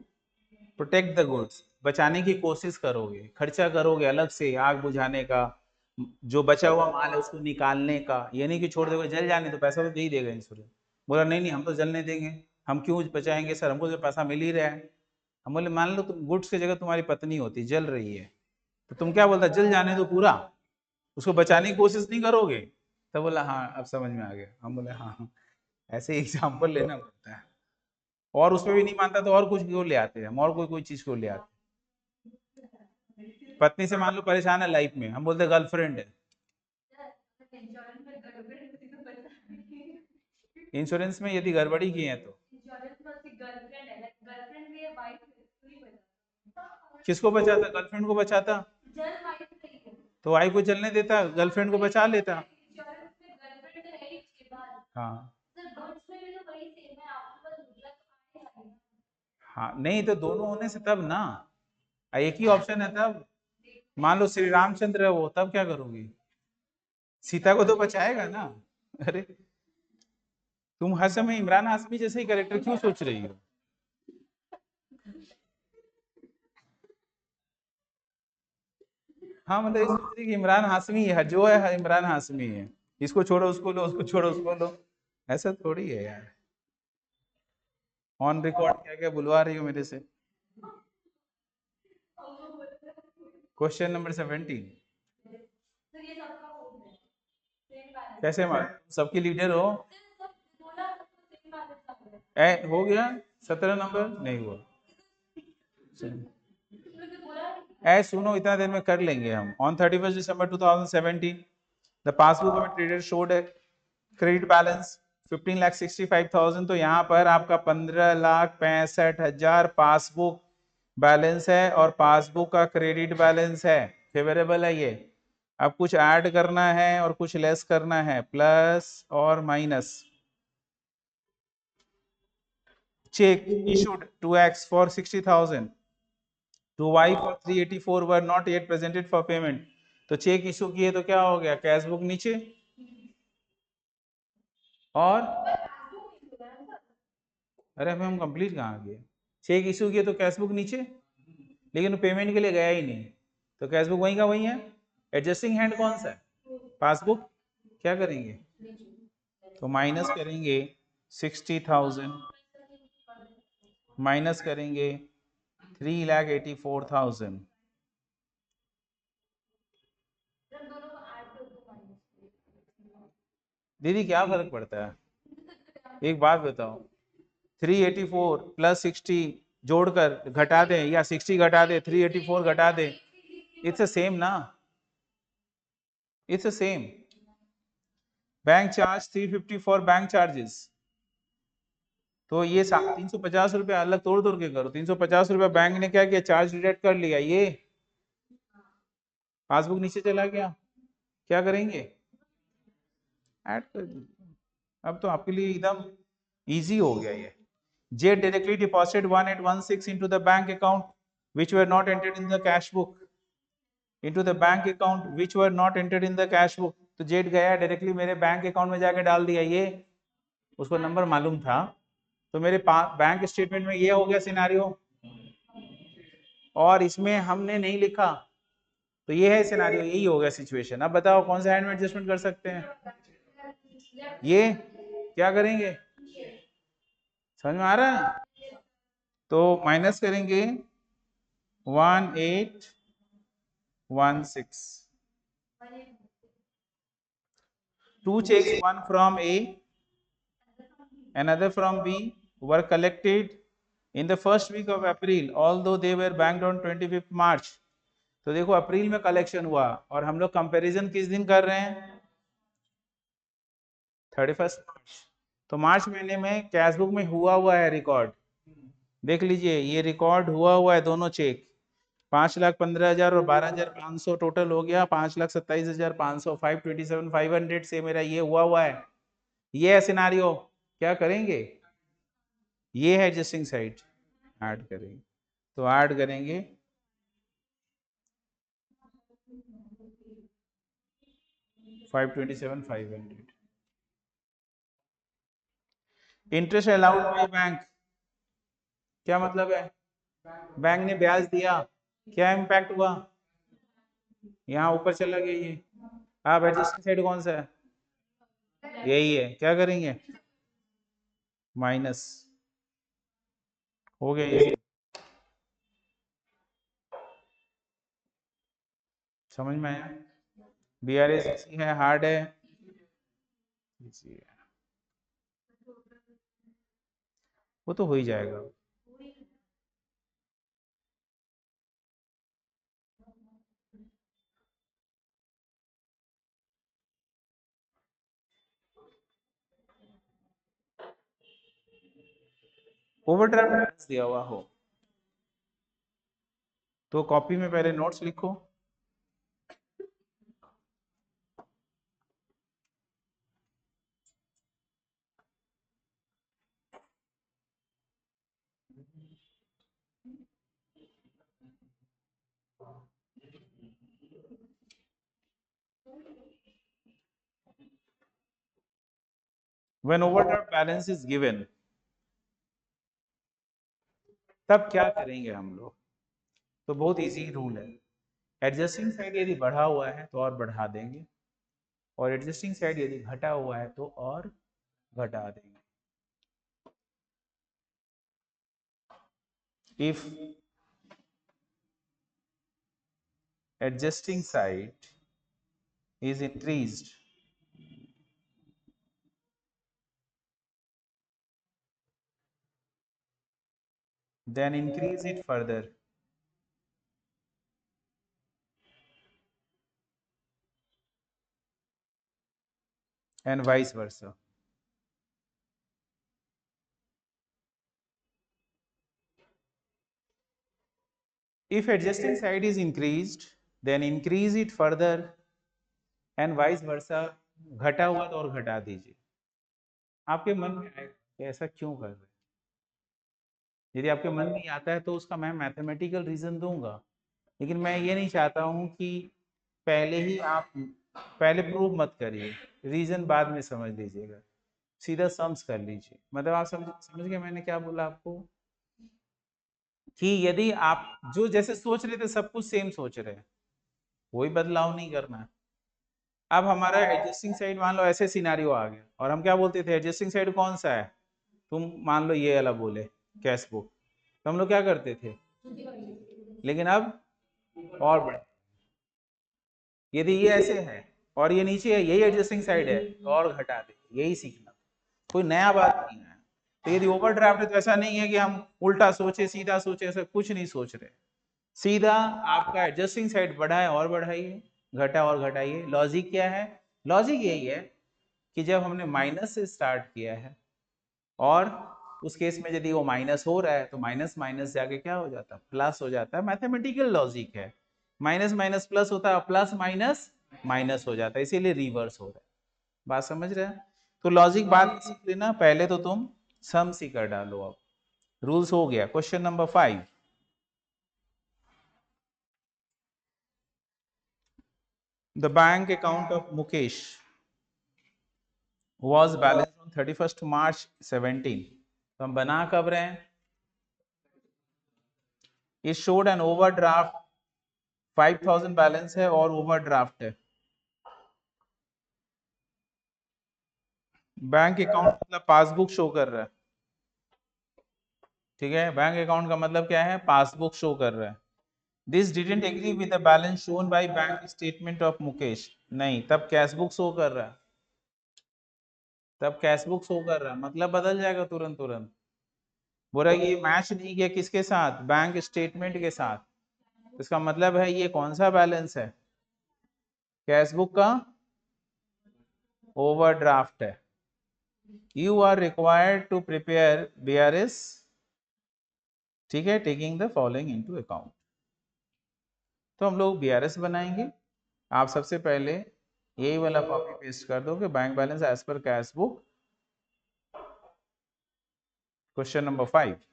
protect the goods, बचाने की कोशिश करोगे, खर्चा करोगे अलग से आग बुझाने का, जो बचा हुआ माल है उसको निकालने का, ये नहीं कि छोड़ दोगे जल जाने तो पैसा तो दे ही देगा इंश्योरेंस, बोला नहीं नहीं हम तो जलने देंगे, हम क्यों बचाएंगे सर, हमको तो पैसा मिल ही रहा है, हम बोले मान लो तुम गुड्स की जगह तुम्हारी पत्नी होती जल रही है, तो तुम क्या बोलता, जल जाने दो पूरा, उसको बचाने की कोशिश नहीं करोगे, तब बोला हाँ अब समझ में आ गया, हम बोले हाँ हाँ, ऐसे एग्जाम्पल लेना पड़ता है, और उसमें भी नहीं मानता तो और कुछ क्यों ले आते हैं हम, और कोई कोई चीज क्यों ले आते हैं, पत्नी से मान लो परेशान है लाइफ में, हम बोलते गर्लफ्रेंड है, इंश्योरेंस में यदि गड़बड़ी की है तो किसको बचाता? गर्लफ्रेंड को बचाता। तो वाइफ को चलने देता, गर्लफ्रेंड को बचा लेता। हाँ हाँ, नहीं तो दोनों होने से तब ना, एक ही ऑप्शन है तब। मान लो श्री रामचंद्र है वो, तब क्या करोगी? सीता को तो बचाएगा ना। अरे तुम हर समय इमरान हाशमी जैसे ही कैरेक्टर क्यों सोच रही हो? हाँ मतलब इस सोच रही कि इमरान हाशमी है, जो है इमरान हाशमी है, इसको छोड़ो उसको लो, उसको छोड़ो उसको लो। ऐसा थोड़ी है यार। ऑन रिकॉर्ड क्या क्या बुलवा रही हो मेरे से। Question number 17। कैसे मार, सबकी लीडर हो। हो गया। 17 नंबर नहीं हुआ। ऐ सुनो, इतना देर में कर लेंगे हम। On 31 December 2017 the passbook of trader showed credit balance 15,65,000। तो यहाँ पर आपका 15,65,000 पासबुक बैलेंस है और पासबुक का क्रेडिट बैलेंस है। फेवरेबल है ये। अब कुछ ऐड करना है और कुछ लेस करना है, प्लस और माइनस। Cheque issued to X for 60,000 to Y for 384 were not yet presented for payment। तो चेक इशू किए तो क्या हो गया? कैश बुक नीचे, और अरे अभी हम कंप्लीट कहाँ किए? चेक इशू किए तो कैश बुक नीचे, लेकिन पेमेंट के लिए गया ही नहीं, तो कैश बुक वहीं का वहीं है। एडजस्टिंग हैंड कौन सा है? पासबुक। क्या करेंगे? तो माइनस करेंगे 60,000, माइनस करेंगे 3,84,000। दीदी क्या फर्क पड़ता है? एक बात बताओ, 384 प्लस 60 जोड़कर घटा दें, या 60 घटा दे 384 घटा दे, इट्स सेम ना, it's same. Bank charge 350 for bank charges. तो ये 350 रुपये अलग तोड़ तोड़ के करो। 350 रुपये बैंक ने क्या किया? चार्ज डिडक्ट कर लिया, ये पासबुक नीचे चला गया। क्या करेंगे? ऐड कर दीजिए। अब तो आपके लिए एकदम इजी हो गया ये। J directly deposited 1816 into the bank account which were not entered in the cash book, into the bank account which were not entered in the cash book। तो जेट गया डायरेक्टली मेरे बैंक अकाउंट में जाके डाल दिया ये, उसको number मालूम था। तो मेरे बैंक स्टेटमेंट में ये हो गया सिनारियो, और इसमें हमने नहीं लिखा, तो ये है सिनारियो, यही हो गया सिचुएशन। अब बताओ कौन सा हैंड में एडजस्टमेंट कर सकते हैं? ये क्या करेंगे? समझ में आ रहा है? तो माइनस करेंगे 1816। Two checks, one from A, another from B, were collected in the first week of April, although they were banked on 25th March। तो देखो अप्रैल में कलेक्शन हुआ, और हम लोग कंपैरिजन किस दिन कर रहे हैं? 31 मार्च। तो मार्च महीने में कैश बुक में हुआ है रिकॉर्ड, देख लीजिए ये रिकॉर्ड हुआ है दोनों चेक। 5,15,000 और 12,500 टोटल हो गया 5,27,500। 527,500 से मेरा ये हुआ है। ये है सिनारियो। क्या करेंगे? ये है एडजस्टिंग साइड, ऐड करेंगे। तो ऐड करेंगे 527,500। इंटरेस्ट अलाउड बाय बैंक, क्या मतलब है? बैंक ने ब्याज दिया, क्या इम्पैक्ट हुआ? यहाँ ऊपर चला गया ये। आप एडजस्टिंग साइड कौन सा है? यही है। क्या करेंगे? माइनस। हो गया ये। समझ में आया? BRS है, हार्ड है, इजी है, वो तो हो ही जाएगा। ओवरड्राफ्ट दिया हुआ हो, तो कॉपी में पहले नोट्स लिखो। When overdraft balance is given, तब क्या करेंगे हम लोग? तो बहुत इजी रूल है। एडजस्टिंग साइड यदि बढ़ा हुआ है तो और बढ़ा देंगे, और एडजस्टिंग साइड यदि घटा हुआ है तो और घटा देंगे। If adjusting side is increased, then increase it further, and vice versa. If adjusting side is increased, then increase it further and vice versa. घटा हुआ तो और घटा दीजिए। आपके मन में आए कि ऐसा क्यों कर रहे हैं? यदि आपके मन में आता है तो उसका मैं मैथमेटिकल रीजन दूंगा, लेकिन मैं ये नहीं चाहता हूं कि पहले ही आप पहले प्रूव मत करिए, रीजन बाद में समझ लीजिएगा, सीधा सम्स कर लीजिए। मतलब आप समझ गए मैंने क्या बोला आपको? कि यदि आप जो जैसे सोच रहे थे सब कुछ सेम सोच रहे हैं, कोई बदलाव नहीं करना है। अब हमारा एडजस्टिंग साइड मान लो ऐसे सिनारियो आ गया, और हम क्या बोलते थे, एडजस्टिंग साइड कौन सा है? तुम मान लो ये वाला बोले कैश बुक, तो हम लोग क्या करते थे, लेकिन अब और बढ़, यदि ये ऐसे है और ये नीचे है, यही एडजस्टिंग साइड है, तो और घटा दे, यही सीखना, कोई नया बात नहीं है। तो यदि ओवरड्राफ्ट है तो ऐसा नहीं है कि हम उल्टा सोचे सीधा सोचे, ऐसा कुछ नहीं सोच रहे, सीधा आपका एडजस्टिंग साइड बढ़ाए और बढ़ाइए, घटा और घटाइए। लॉजिक क्या है? लॉजिक यही है कि जब हमने माइनस से स्टार्ट किया है और उस केस में यदि वो माइनस हो रहा है तो माइनस माइनस जाके क्या हो जाता है, प्लस हो जाता है। मैथमेटिकल लॉजिक है, माइनस माइनस प्लस होता है, प्लस माइनस माइनस हो जाता है, इसीलिए रिवर्स हो रहा है। बात समझ रहे हैं? तो लॉजिक बाद में सीख लेना, पहले तो तुम सम्स ही कर डालो। अब रूल्स हो गया। Question number 5, the bank account of Mukesh was balanced on 31st March 17। तो हम बना कब रहे हैं? It showed an overdraft, 5000 balance है और ओवरड्राफ्ट है। बैंक अकाउंट मतलब पासबुक शो कर रहा है, ठीक है? बैंक अकाउंट का मतलब क्या है? पासबुक शो कर रहा है। This didn't agree with the balance shown by bank statement of Mukesh, नहीं, तब कैश बुक शो कर रहा है, तब कैश बुक शो कर रहा है, मतलब बदल जाएगा तुरंत तुरंत। बोला ये मैच नहीं किया किसके साथ? बैंक स्टेटमेंट के साथ। इसका मतलब है ये कौन सा बैलेंस है? कैश बुक का ओवरड्राफ्ट है। You are required to prepare BRS, ठीक है, taking the following into account. तो हम लोग BRS बनाएंगे। आप सबसे पहले यही वाला कॉपी पेस्ट कर दो कि bank balance as per cash book. Question number 5,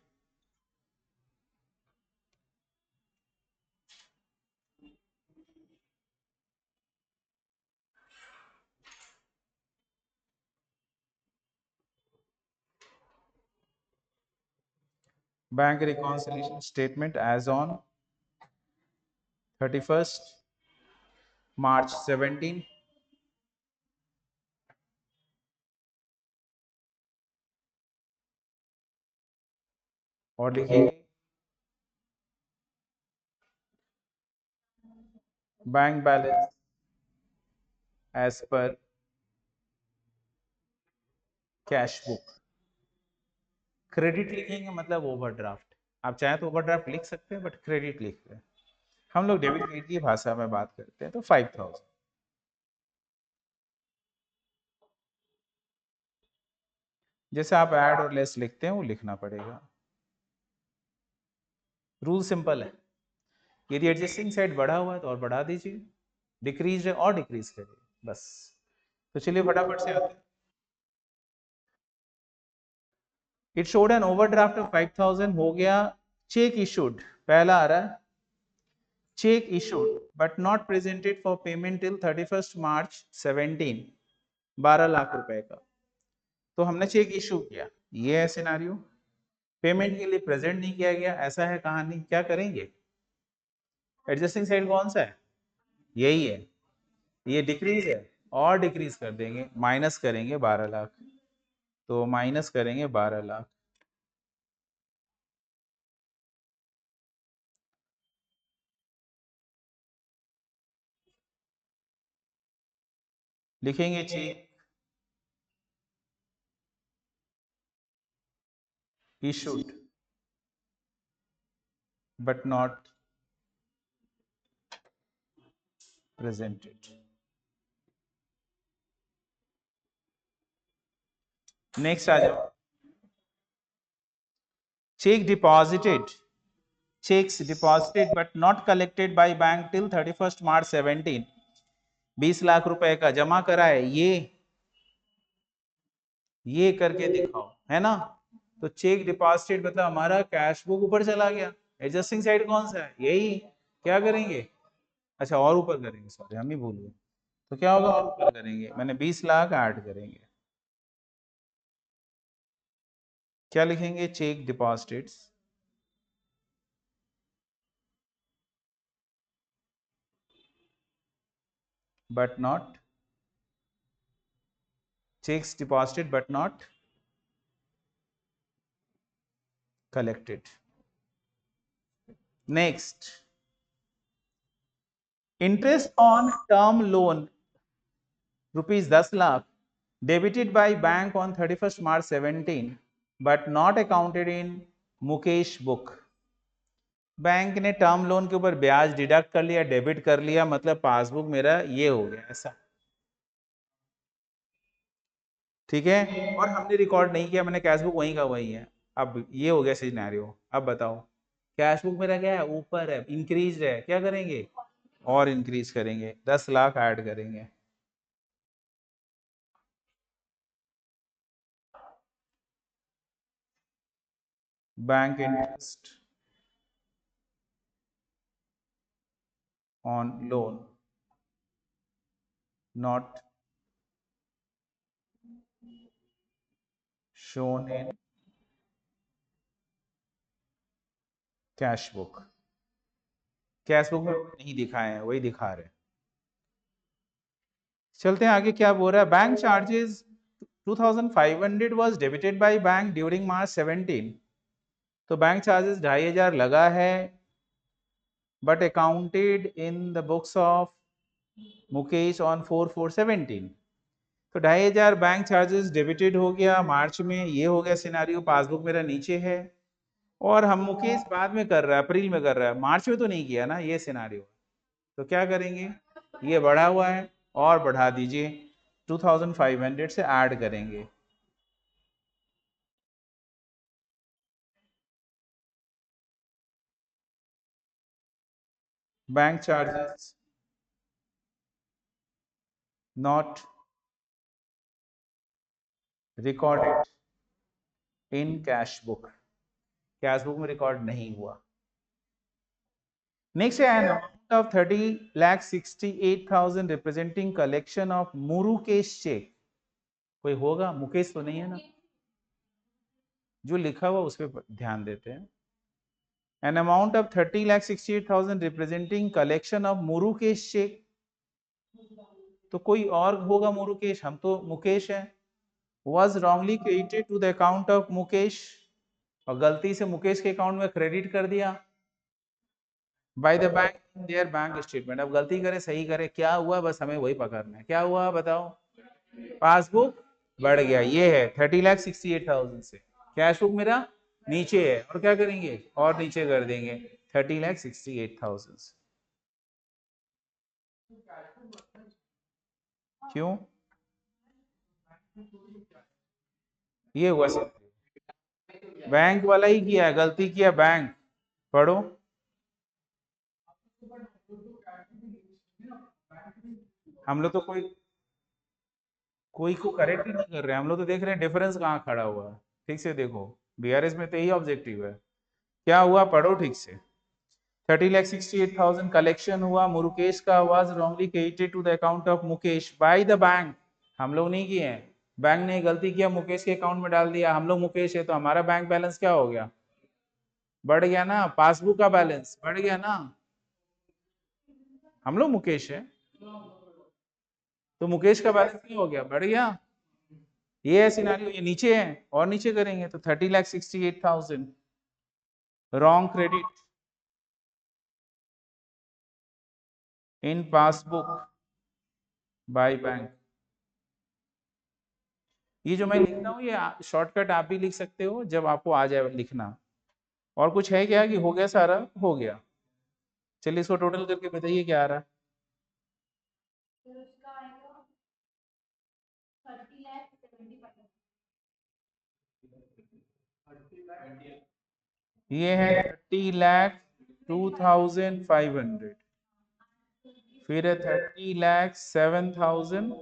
bank reconciliation statement as on 31st March 17। और लिखिए bank balance as per cash book. Credit लिखेंगे मतलब ओवरड्राफ्ट, आप चाहे तो ओवरड्राफ्ट लिख सकते हैं, बट क्रेडिट लिख रहे हैं हम लोग, डेबिट क्रेडिट की भाषा में बात करते हैं। तो 5000, जैसे आप ऐड और लेस लिखते हैं वो लिखना पड़ेगा। रूल सिंपल है, यदि एडजस्टिंग साइड बढ़ा हुआ है तो और बढ़ा दीजिए, डिक्रीज है और डिक्रीज करिए, बस। तो चलिए फटाफट से आते हैं। It showed an overdraft of 5000 हो गया। चेक इशूड पहला आ रहा है, cheque issued but not presented for payment till 31 मार्च 17, 12 लाख रुपए का। तो हमने चेक इशू किया, ये है सिनारियो। पेमेंट के लिए प्रेजेंट नहीं किया गया, ऐसा है कहानी, क्या करेंगे? एडजस्टिंग साइड कौन सा है? यही है, ये डिक्रीज है और डिक्रीज कर देंगे, माइनस करेंगे 12 लाख। तो माइनस करेंगे 12 लाख, लिखेंगे cheque issued but not presented. Next आ जाओ, cheque deposited, checks deposited but not collected by bank till 31st March 17, 20 lakh रुपए का जमा करा है, ये करके दिखाओ, है ना? तो चेक डिपॉजिटेड मतलब हमारा कैश बुक ऊपर चला गया, एडजस्टिंग साइड कौन सा है? यही, क्या करेंगे? अच्छा और ऊपर करेंगे, सॉरी हम ही भूल गए। तो क्या होगा, और ऊपर करेंगे, मैंने 20 लाख ऐड करेंगे, क्या लिखेंगे? Check deposited but not, checks deposited but not collected. Next, interest on term loan rupees 10 lakh debited by bank on 31st March 17 but not accounted in Mukesh book. Bank ने टर्म लोन के ऊपर ब्याज deduct कर लिया, debit कर लिया, मतलब passbook मेरा ये हो गया ऐसा, ठीक है, और हमने रिकॉर्ड नहीं किया, मैंने कैश बुक वहीं का वही है। अब ये हो गया सिनेरियो। अब बताओ, कैश बुक मेरा क्या है? ऊपर है, इंक्रीज है, क्या करेंगे? और इंक्रीज करेंगे, 10 लाख ऐड करेंगे। Bank interest on loan not shown in cash book, cash book में नहीं दिखाए हैं, वही दिखा रहे हैं। चलते हैं आगे, क्या बोल रहा है? Bank charges 2500 was debited by bank during March 17, तो बैंक चार्जेस 2500 लगा है, but accounted in the books of Mukesh on 4/4/17। तो 2500 बैंक चार्जेस डेबिटेड हो गया मार्च में, ये हो गया सिनारियो, पासबुक मेरा नीचे है, और हम मुकेश बाद में कर रहा है, अप्रैल में कर रहा है, मार्च में तो नहीं किया ना, ये सिनारियो। तो क्या करेंगे, ये बढ़ा हुआ है और बढ़ा दीजिए, 2500 से ऐड करेंगे, bank charges not recorded in cash book, cash book में रिकॉर्ड नहीं हुआ। नेक्स्ट है an amount of 30,68,000 representing collection of Murukesh cheque. कोई होगा, मुकेश तो नहीं है ना? जो लिखा हुआ उस पर ध्यान देते हैं। An amount of 30,68,000 representing collection of Murukesh cheque, तो कोई और होगा मुरुकेश, हम तो मुकेश है। was wrongly credited to the account of Mukesh, और गलती से मुकेश के अकाउंट में क्रेडिट कर दिया bye the bank in their bank statement. अब गलती करे सही करे, क्या हुआ बस हमें वही पकड़ना है, क्या हुआ बताओ? पासबुक बढ़ गया, ये है 30,68,000 से, कैश बुक मेरा नीचे है, और क्या करेंगे, और नीचे कर देंगे 30,68,000 से। क्यों? ये हुआ सर, बैंक वाला ही किया, गलती किया बैंक, पढ़ो। हम लोग तो कोई कोई को करेक्ट ही नहीं कर रहे हैं, हम लोग तो देख रहे हैं डिफरेंस कहाँ खड़ा हुआ है। ठीक से देखो, बीआरएस में तो यही ऑब्जेक्टिव है। क्या हुआ, पढ़ो ठीक से। 30,68,000 कलेक्शन हुआ, मुरुकेश का was wrongly credited to the account of Mukesh by the bank. हम लोग नहीं किए हैं, बैंक ने गलती किया, मुकेश के अकाउंट में डाल दिया। हम लोग मुकेश है तो हमारा बैंक बैलेंस क्या हो गया, बढ़ गया ना, पासबुक का बैलेंस बढ़ गया ना। हम लोग मुकेश है तो मुकेश का बैलेंस क्या हो गया, बढ़ गया। ये है सिनारियो, ये नीचे है और नीचे करेंगे तो 30,68,000 wrong credit in passbook by bank. ये जो मैं लिखता हूँ ये शॉर्टकट आप भी लिख सकते हो जब आपको आ जाए लिखना। और कुछ है क्या कि हो गया, सारा हो गया। चलिए इसको टोटल करके बताइए क्या आ रहा है। ये है 30,02,500, फिर है 30,07,000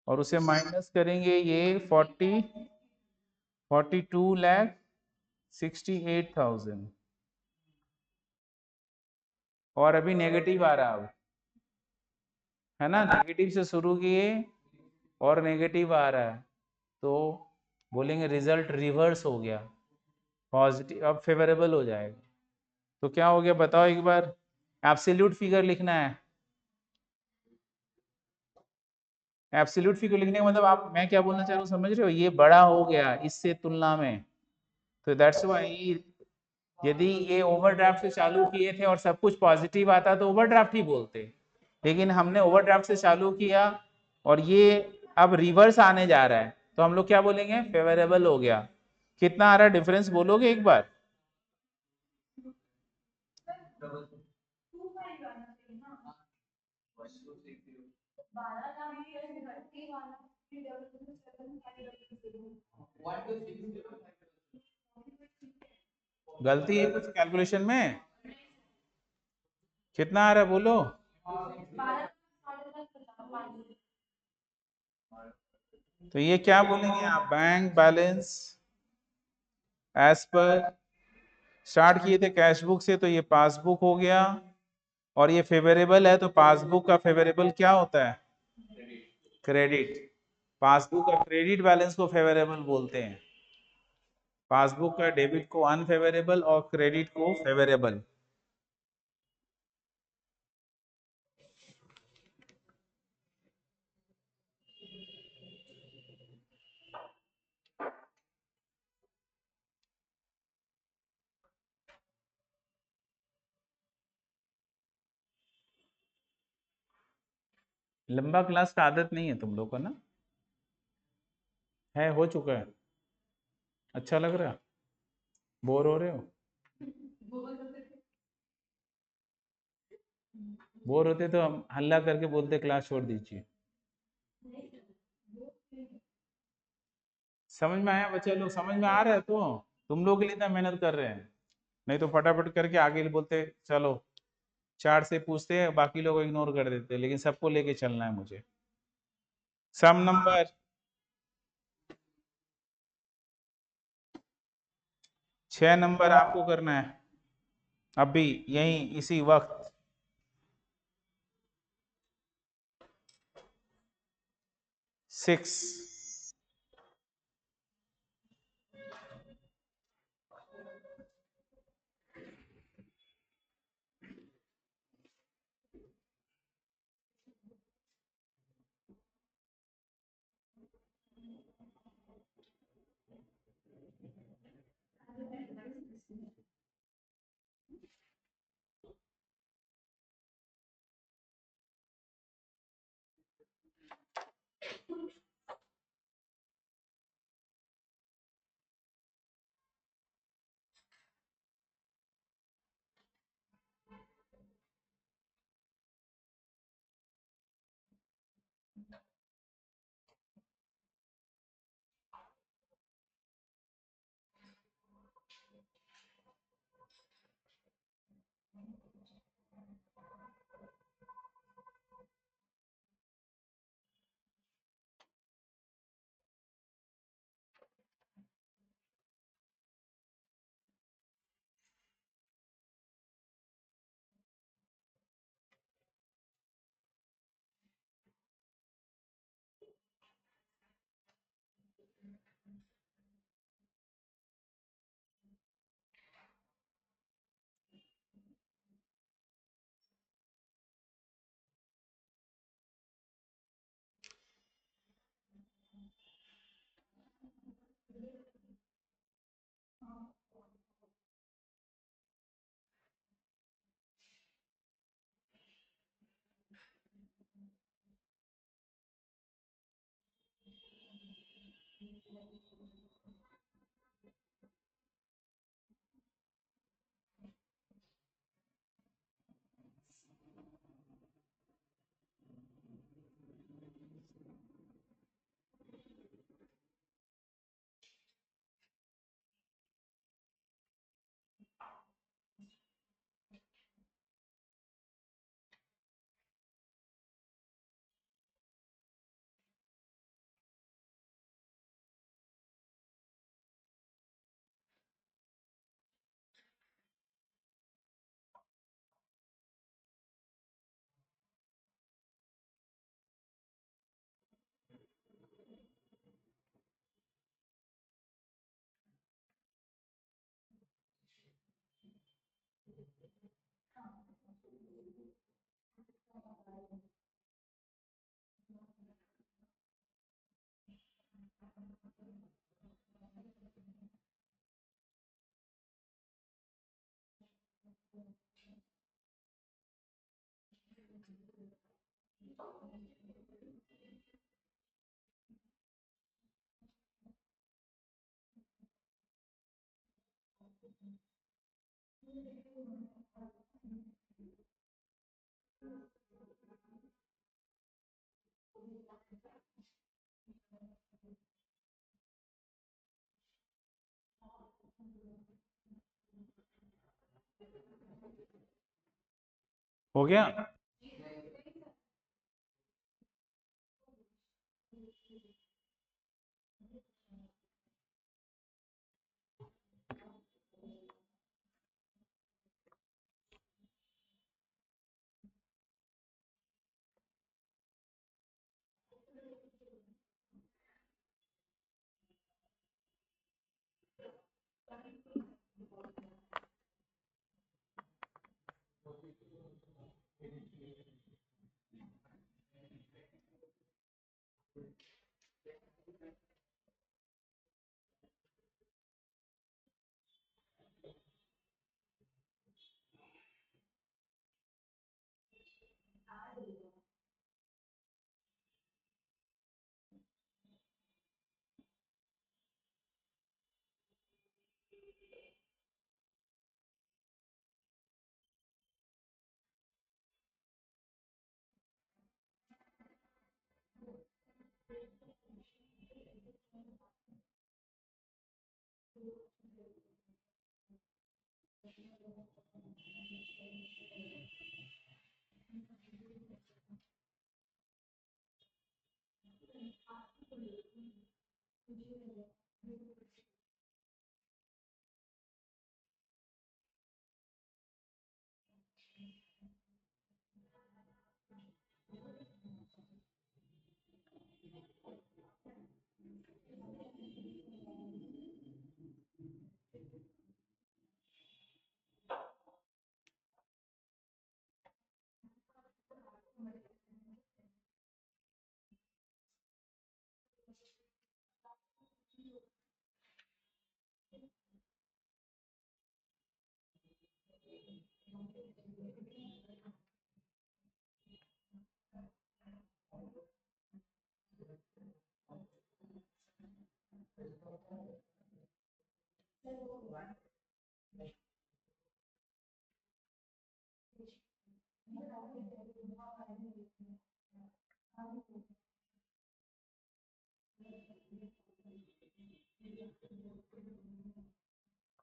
और उसे माइनस करेंगे ये 42,68,000 और अभी नेगेटिव आ रहा है ना, नेगेटिव से शुरू किए और नेगेटिव आ रहा है तो बोलेंगे रिजल्ट रिवर्स हो गया, पॉजिटिव अब फेवरेबल हो जाएगा। तो क्या हो गया बताओ एक बार, एब्सोल्यूट फिगर लिखना है। एब्सोल्यूट फिगर लिखने का मतलब आप, मैं क्या बोलना चाह रहा हूँ समझ रहे हो, ये बड़ा हो गया इससे तुलना में, तो दैट्स व्हाई यदि ये ओवरड्राफ्ट से चालू किए थे और सब कुछ पॉजिटिव आता तो ओवरड्राफ्ट ही बोलते, लेकिन हमने ओवरड्राफ्ट से चालू किया और ये अब रिवर्स आने जा रहा है तो हम लोग क्या बोलेंगे, फेवरेबल हो गया। कितना आ रहा है डिफरेंस बोलोगे एक बार। गलती है कुछ कैलकुलेशन में, कितना आ रहा है बोलो। तो ये क्या बोलेंगे आप, bank balance as per, start किए थे कैश बुक से तो ये पासबुक हो गया, और ये फेवरेबल है तो पासबुक का फेवरेबल क्या होता है, क्रेडिट। पासबुक का क्रेडिट बैलेंस को फेवरेबल बोलते हैं, पासबुक का डेबिट को अनफेवरेबल और क्रेडिट को फेवरेबल। लंबा क्लास का आदत नहीं है तुम लोग को ना, है हो चुका है, अच्छा लग रहा है, बोर हो रहे हो, बोर होते तो हम हल्ला करके बोलते क्लास छोड़ दीजिए। समझ में आया बच्चे लोग, समझ में आ रहा है तो तुम लोग के लिए इतना मेहनत कर रहे हैं, नहीं तो फटाफट करके आगे बोलते चलो, चार से पूछते हैं बाकी लोग इग्नोर कर देते, लेकिन सबको लेके चलना है मुझे। सम नंबर 6 नंबर आपको करना है अभी यही इसी वक्त। 6। हो गया।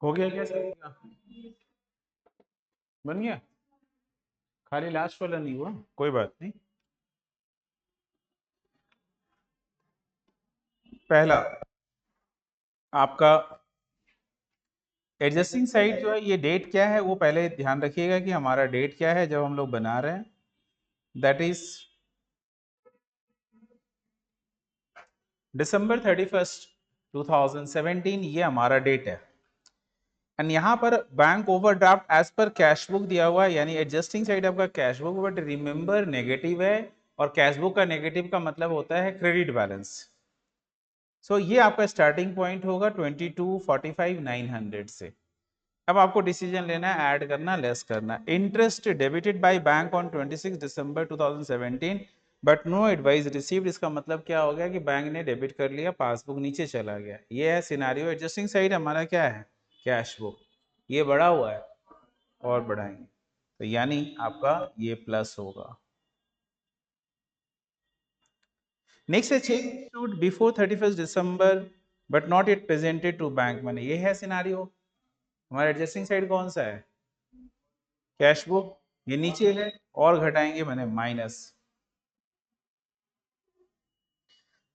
हो गया क्या सर? बन गया, खाली लास्ट वाला नहीं हुआ, कोई बात नहीं। पहला आपका एडजस्टिंग साइड जो है, ये डेट क्या है वो पहले ध्यान रखिएगा कि हमारा डेट क्या है जब हम लोग बना रहे हैं। दैट इज December 31st 2017, ये हमारा डेट है। एंड यहाँ पर bank overdraft as per cash book दिया हुआ है, यानी एडजस्टिंग साइड आपका cash book, but remember negative है, और कैश बुक का नेगेटिव का मतलब होता है क्रेडिट बैलेंस। सो ये आपका स्टार्टिंग पॉइंट होगा 22,45,900 से। अब आपको डिसीजन लेना है, ऐड करना, लेस करना। Interest debited by bank on 26 December 2017 but no advice received, इसका मतलब क्या हो गया कि बैंक ने डेबिट कर लिया, पासबुक नीचे चला गया। ये है सिनारियो। एडजस्टिंग साइड हमारा क्या है? Cash book. ये बढ़ा हुआ है और बढ़ाएंगे, तो यानी आपका ये प्लस होगा। नेक्स्ट है cheque issued before 31 December but not it presented to bank money. ये है सिनारियो। हमारा एडजस्टिंग साइड कौन सा है? Cash book. ये नीचे है और घटाएंगे मैंने minus.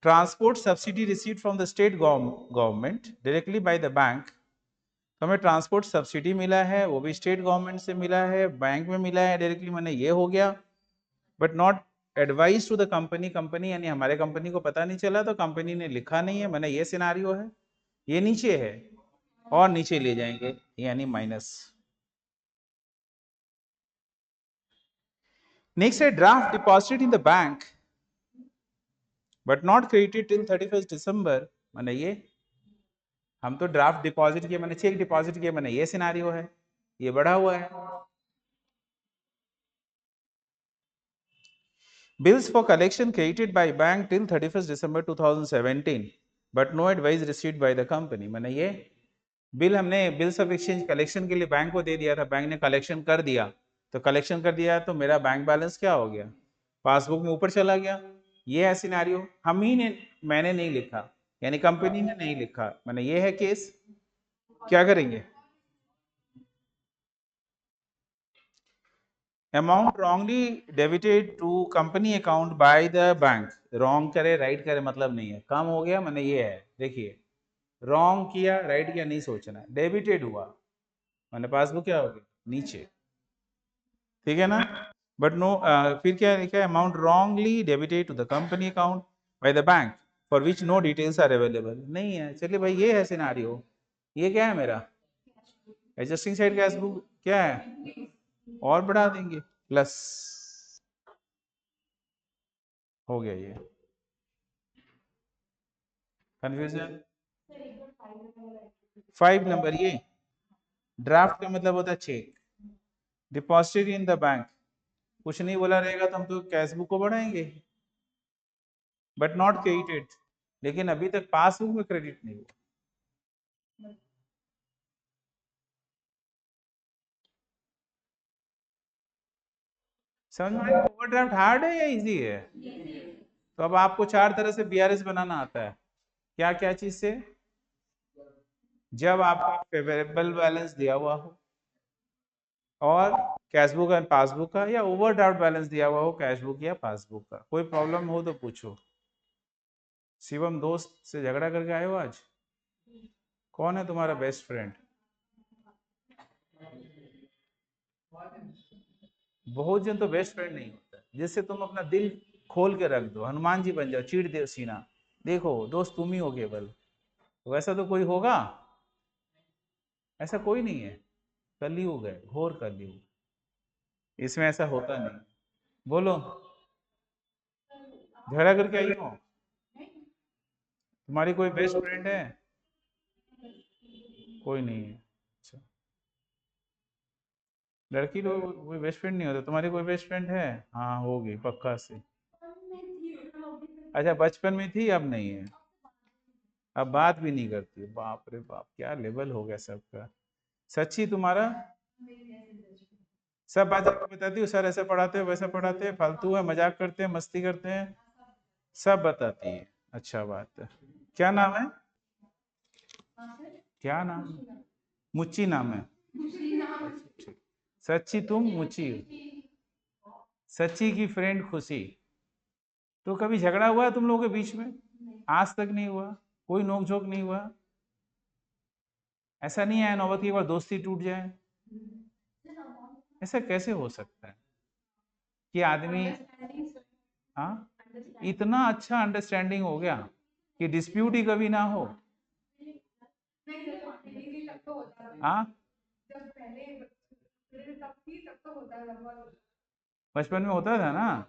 Transport subsidy received from the state government directly by the bank. तो हमें ट्रांसपोर्ट सब्सिडी मिला है, वो भी स्टेट गवर्नमेंट से मिला है, बैंक में मिला है डायरेक्टली, मैंने ये हो गया। But not advice to the company, company यानी हमारे कंपनी को पता नहीं चला, तो कंपनी ने लिखा नहीं है, मैंने ये सिनारियो है। ये नीचे है और नीचे ले जाएंगे, यानी माइनस। नेक्स्ट है draft deposited in the bank but not credited till 31st December मैंने ये, हम तो ड्राफ्ट डिपॉजिट किए, मैंने चेक डिपॉजिट किया, मैंने ये सिनारियो है, ये बढ़ा हुआ है। Bills for collection credited by bank till 31st December 2017, but no advice received by the company। मैंने ये बिल, हमने बिल्स ऑफ एक्सचेंज कलेक्शन के लिए बैंक को दे दिया था, बैंक ने कलेक्शन कर दिया, तो कलेक्शन कर दिया तो मेरा बैंक बैलेंस क्या हो गया, पासबुक में ऊपर चला गया। ये है सिनेरियो, हम ही ने, मैंने नहीं लिखा, यानी कंपनी ने नहीं लिखा, मैंने ये है केस। क्या करेंगे? Amount wrongly debited to company account by the bank, wrong करे राइट करे मतलब नहीं है, कम हो गया, मैंने ये है, देखिए रॉन्ग किया राइट किया नहीं सोचना है, डेबिटेड हुआ मैंने, पासबुक क्या हो गया नीचे, ठीक है ना। बट नो, फिर क्या लिखा है, amount wrongly debited to the company account by the bank for which no details are available, नहीं है। चलिए भाई ये है सिनारियो, ये क्या है मेरा एडजस्टिंग साइड कैश बुक, क्या है और बढ़ा देंगे प्लस, हो गया ये, कंफ्यूजन। 5 नंबर, ये ड्राफ्ट का मतलब होता है cheque, deposited in the bank, कुछ नहीं बोला रहेगा तो हम तो कैश बुक को बढ़ाएंगे, बट नॉट क्रेडिटेड, लेकिन अभी तक पासबुक में क्रेडिट नहीं हुआ। समझ में आया? ओवरड्राफ्ट हार्ड है या इजी है? तो अब आपको 4 तरह से बीआरएस बनाना आता है, क्या क्या चीज से, जब आपका फेवरेबल बैलेंस दिया हुआ हो, और कैश बुक एंड पासबुक का, या ओवरड्राफ्ट बैलेंस दिया हुआ हो कैश बुक या पासबुक का। कोई प्रॉब्लम हो तो पूछो। शिवम, दोस्त से झगड़ा करके आए हो आज? कौन है तुम्हारा बेस्ट फ्रेंड? बहुत जन तो बेस्ट फ्रेंड नहीं होता, जिससे तुम अपना दिल खोल के रख दो, हनुमान जी बन जाओ, चीड़ दे सीना, देखो दोस्त तुम ही हो केवल, वैसा तो कोई होगा? ऐसा कोई नहीं है, कलयुग है, घोर कलयुग, इसमें ऐसा होता नहीं। बोलो, झगड़ा करके आई हो? तुम्हारी कोई बेस्ट फ्रेंड है? कोई नहीं है, अच्छा। लड़की लोग कोई बेस्ट फ्रेंड नहीं होता, तुम्हारी कोई बेस्ट फ्रेंड है? हाँ होगी पक्का से। अच्छा बचपन में थी, अब नहीं है, अब बात भी नहीं करती, बाप रे बाप क्या लेवल हो गया सबका। सच्ची तुम्हारा सब बात आपको बताती हूँ, सर ऐसे पढ़ाते हैं वैसा पढ़ाते हैं, फालतू है, मजाक करते हैं, मस्ती करते हैं, सब बताती है। अच्छा बात है। क्या नाम है? क्या नाम है? मुच्ची नाम है? ठीक। सच्ची तुम मुच्ची हो। सच्ची की फ्रेंड खुशी। तो कभी झगड़ा हुआ है तुम लोगों के बीच में? आज तक नहीं हुआ? कोई नोक झोंक नहीं हुआ? ऐसा नहीं आया नौबत की एक बार दोस्ती टूट जाए? ऐसा कैसे हो सकता है कि आदमी, हाँ, इतना अच्छा अंडरस्टैंडिंग हो गया कि डिस्प्यूट ही कभी ना हो? हाँ, बचपन में होता था ना।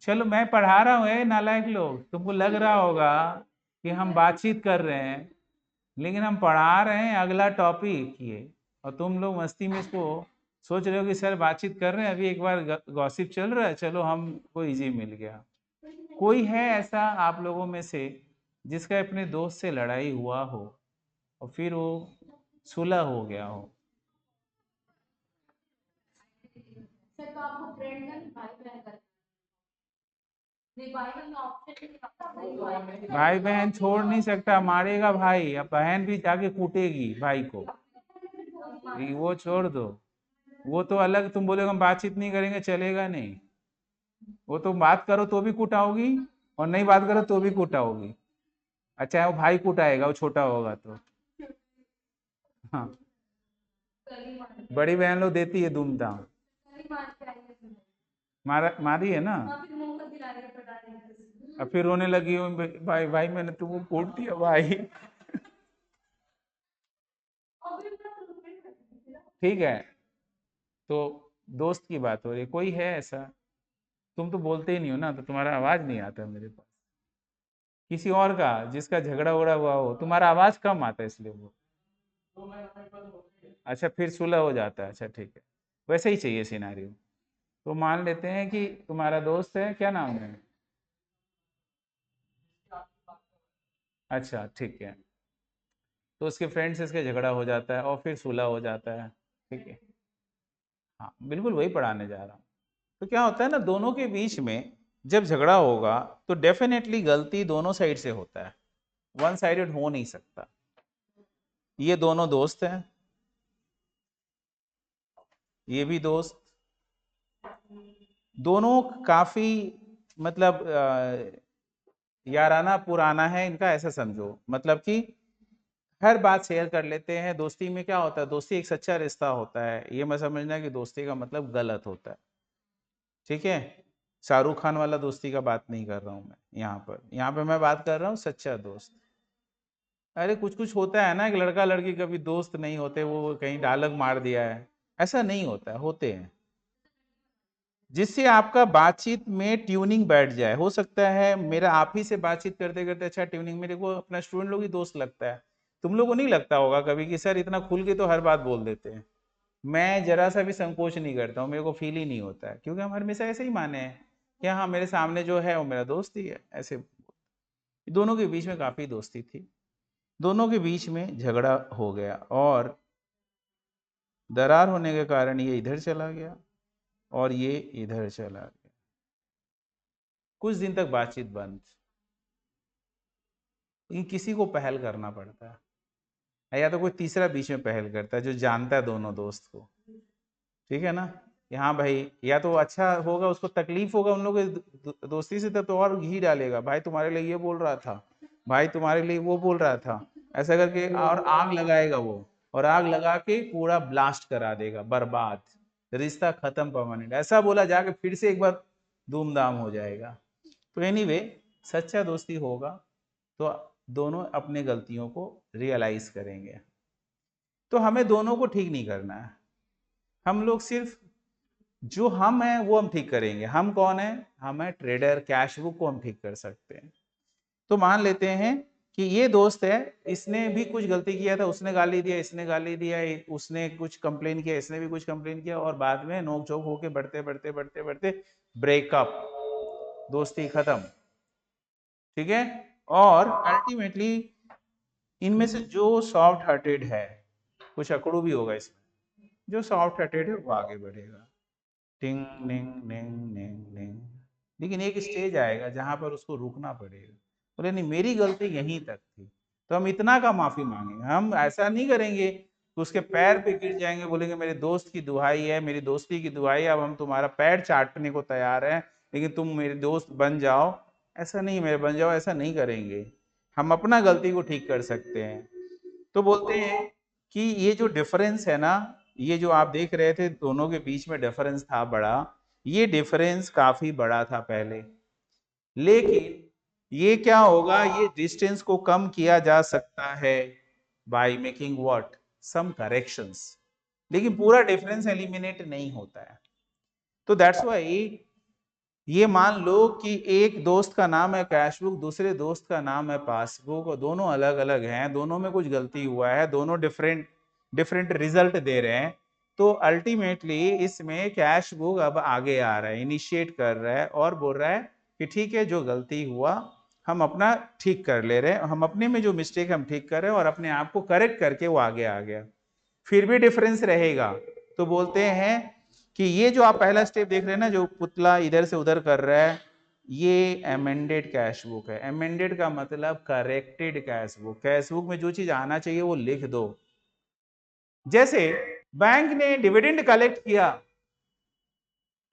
चलो मैं पढ़ा रहा हूँ, नालायक लोग, तुमको लग रहा होगा कि हम बातचीत कर रहे हैं, लेकिन हम पढ़ा रहे हैं अगला टॉपिक ये, और तुम लोग मस्ती में इसको सोच रहे हो कि सर बातचीत कर रहे हैं, अभी एक बार गॉसिप चल रहा है, चलो हमको इजी मिल गया। कोई है ऐसा आप लोगों में से जिसका अपने दोस्त से लड़ाई हुआ हो और फिर वो सुलह हो गया हो? भाई बहन छोड़ नहीं सकता, मारेगा भाई, अब बहन भी जाके कूटेगी भाई को, वो छोड़ दो, वो तो अलग, तुम बोलोगे हम बातचीत नहीं करेंगे, चलेगा नहीं, वो तो बात करो तो भी कुटाओगी, और नहीं बात करो तो भी कुटाओगी। अच्छा वो भाई कुटाएगा, वो छोटा होगा तो। हाँ, बड़ी बहन लोग देती है धूमधाम, मारा मारी है ना, अब फिर रोने लगी हो, भाई भाई मैंने तुमको कूट दिया भाई। ठीक है, तो दोस्त की बात हो रही है, कोई है ऐसा? तुम तो बोलते ही नहीं हो ना, तो तुम्हारा आवाज नहीं आता मेरे पास। किसी और का जिसका झगड़ा उगड़ा हुआ हो, तुम्हारा आवाज कम आता है इसलिए वो। अच्छा फिर सुलह हो जाता है, अच्छा ठीक है, वैसे ही चाहिए सिनारियो। तो मान लेते हैं कि तुम्हारा दोस्त है, क्या नाम है? अच्छा ठीक है, तो उसके फ्रेंड से इसके झगड़ा हो जाता है और फिर सुलह हो जाता है, ठीक है। हाँ बिल्कुल वही पढ़ाने जा रहा हूँ। तो क्या होता है ना, दोनों के बीच में जब झगड़ा होगा तो डेफिनेटली गलती दोनों साइड से होता है, वन साइडेड हो नहीं सकता। ये दोनों दोस्त हैं, ये भी दोस्त, दोनों काफी मतलब याराना पुराना है इनका, ऐसा समझो, मतलब कि हर बात शेयर कर लेते हैं। दोस्ती में क्या होता है, दोस्ती एक सच्चा रिश्ता होता है, ये मत समझना कि दोस्ती का मतलब गलत होता है, ठीक है। शाहरुख खान वाला दोस्ती का बात नहीं कर रहा हूँ मैं यहाँ पे मैं बात कर रहा हूँ सच्चा दोस्त। अरे कुछ कुछ होता है ना कि लड़का लड़की कभी दोस्त नहीं होते, वो कहीं डायलॉग मार दिया है, ऐसा नहीं होता है, होते हैं जिससे आपका बातचीत में ट्यूनिंग बैठ जाए। हो सकता है मेरा आप ही से बातचीत करते करते अच्छा ट्यूनिंग, मेरे को अपना स्टूडेंट लोग ही दोस्त लगता है, तुम लोग को नहीं लगता होगा कभी कि सर इतना खुल के तो हर बात बोल देते हैं। मैं जरा सा भी संकोच नहीं करता हूँ, मेरे को फील ही नहीं होता है, क्योंकि हम हमेशा ऐसे ही माने हैं कि हाँ मेरे सामने जो है वो मेरा दोस्त ही है, ऐसे। दोनों के बीच में काफी दोस्ती थी, दोनों के बीच में झगड़ा हो गया और दरार होने के कारण ये इधर चला गया और ये इधर चला गया। कुछ दिन तक बातचीत बंद, लेकिन किसी को पहल करना पड़ता है, या तो कोई तीसरा बीच में पहल करता है जो जानता है दोनों दोस्त को, ठीक है ना, कि हाँ भाई, या तो अच्छा होगा, उसको तकलीफ होगा उन लोगों की दोस्ती से, तब तो और घी डालेगा, भाई तुम्हारे लिए ये बोल रहा था, भाई तुम्हारे लिए वो बोल रहा था, ऐसा करके, और आग लगाएगा वो, और आग लगा के पूरा ब्लास्ट करा देगा, बर्बाद, रिश्ता खत्म परमानेंट, ऐसा बोला जाके फिर से एक बार धूमधाम हो जाएगा। तो एनीवे, सच्चा दोस्ती होगा तो दोनों अपने गलतियों को रियलाइज करेंगे। तो हमें दोनों को ठीक नहीं करना है, हम लोग सिर्फ जो हम हैं वो हम ठीक करेंगे। हम कौन है, हम है ट्रेडर, कैश बुक को हम ठीक कर सकते हैं। तो मान लेते हैं कि ये दोस्त है, इसने भी कुछ गलती किया था, उसने गाली दिया, इसने गाली दिया, उसने कुछ कंप्लेन किया, इसने भी कुछ कंप्लेन किया, और बाद में नोक झोंक होके बढ़ते बढ़ते बढ़ते बढ़ते ब्रेकअप, दोस्ती खत्म, ठीक है। और अल्टीमेटली इनमें से जो सॉफ्ट हार्टेड है, कुछ अकड़ू भी होगा इसमें, जो सॉफ्ट हार्टेड है वो आगे बढ़ेगा, टिंग निंग निंग निंग निंग। लेकिन एक स्टेज आएगा जहां पर उसको रुकना पड़ेगा, बोले नहीं मेरी गलती यहीं तक थी, तो हम इतना का माफी मांगेंगे। हम ऐसा नहीं करेंगे कि उसके पैर पे गिर जाएंगे, बोलेंगे मेरे दोस्त की दुहाई है, मेरी दोस्ती की दुहाई है, अब हम तुम्हारा पैर चाटने को तैयार हैं, लेकिन तुम मेरे दोस्त बन जाओ। ऐसा नहीं, मेरे बन जाओ, ऐसा नहीं करेंगे। हम अपना गलती को ठीक कर सकते हैं। तो बोलते हैं कि ये जो डिफरेंस है ना, ये जो आप देख रहे थे दोनों के बीच में डिफरेंस था बड़ा, ये डिफरेंस काफी बड़ा था पहले, लेकिन ये क्या होगा, ये डिस्टेंस को कम किया जा सकता है by making what, some corrections, लेकिन पूरा डिफरेंस एलिमिनेट नहीं होता है। तो दैट्स व्हाई ये मान लो कि एक दोस्त का नाम है कैशबुक, दूसरे दोस्त का नाम है पासबुक, और दोनों अलग अलग हैं, दोनों में कुछ गलती हुआ है, दोनों डिफरेंट डिफरेंट रिजल्ट दे रहे हैं। तो अल्टीमेटली इसमें कैशबुक अब आगे आ रहा है, इनिशिएट कर रहा है और बोल रहा है कि ठीक है, जो गलती हुआ हम अपना ठीक कर ले रहे हैं, हम अपने में जो मिस्टेक हम ठीक कर रहे हैं, और अपने आप को करेक्ट करके वो आगे आ गया। फिर भी डिफरेंस रहेगा, तो बोलते हैं कि ये जो आप पहला स्टेप देख रहे हैं ना, जो पुतला इधर से उधर कर रहा है, ये एमेंडेड कैश बुक है। एमेंडेड का मतलब corrected cash book, cash book में जो चीज आना चाहिए वो लिख दो। जैसे बैंक ने डिविडेंड कलेक्ट किया,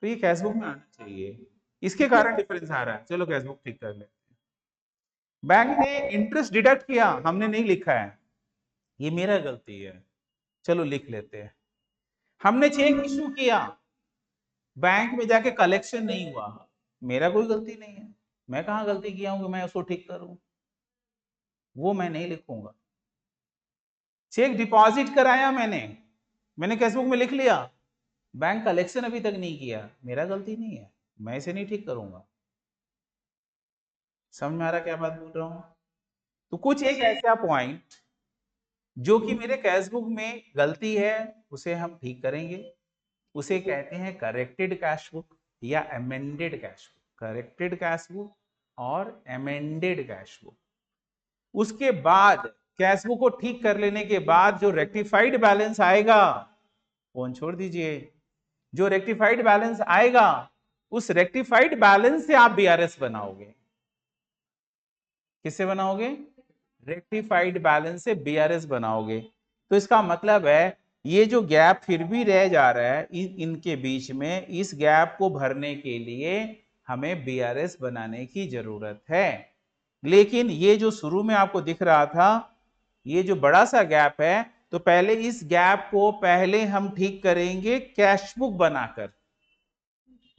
तो ये कैश बुक में आना चाहिए, इसके कारण डिफरेंस आ रहा है, चलो कैश बुक ठीक कर ले। बैंक ने इंटरेस्ट डिडक्ट किया, हमने नहीं लिखा है, ये मेरा गलती है, चलो लिख लेते हैं। हमने चेक इशू किया, बैंक में जाके कलेक्शन नहीं हुआ, मेरा कोई गलती नहीं है, मैं कहाँ गलती किया हूं कि मैं उसको ठीक करूं, वो मैं नहीं लिखूंगा। चेक डिपॉजिट कराया मैंने, मैंने कैशबुक में लिख लिया, बैंक कलेक्शन अभी तक नहीं किया, मेरा गलती नहीं है, मैं इसे नहीं ठीक करूंगा। समझ में आ रहा क्या बात बोल रहा हूं? तो कुछ एक ऐसा पॉइंट जो कि मेरे कैश बुक में गलती है उसे हम ठीक करेंगे, उसे कहते हैं करेक्टेड कैश बुक या amended cash book. Corrected cash book और अमेंडेड कैश बुक। उसके बाद कैश बुक को ठीक कर लेने के बाद जो रेक्टिफाइड बैलेंस आएगा, फोन छोड़ दीजिए, जो रेक्टिफाइड बैलेंस आएगा उस रेक्टिफाइड बैलेंस से आप बीआरएस बनाओगे। किससे बनाओगे? रेक्टिफाइड बैलेंस से बीआरएस बनाओगे। तो इसका मतलब है ये जो गैप फिर भी रह जा रहा है इनके बीच में, इस गैप को भरने के लिए हमें बीआरएस बनाने की जरूरत है। लेकिन ये जो शुरू में आपको दिख रहा था, ये जो बड़ा सा गैप है, तो पहले इस गैप को पहले हम ठीक करेंगे कैश बुक बनाकर,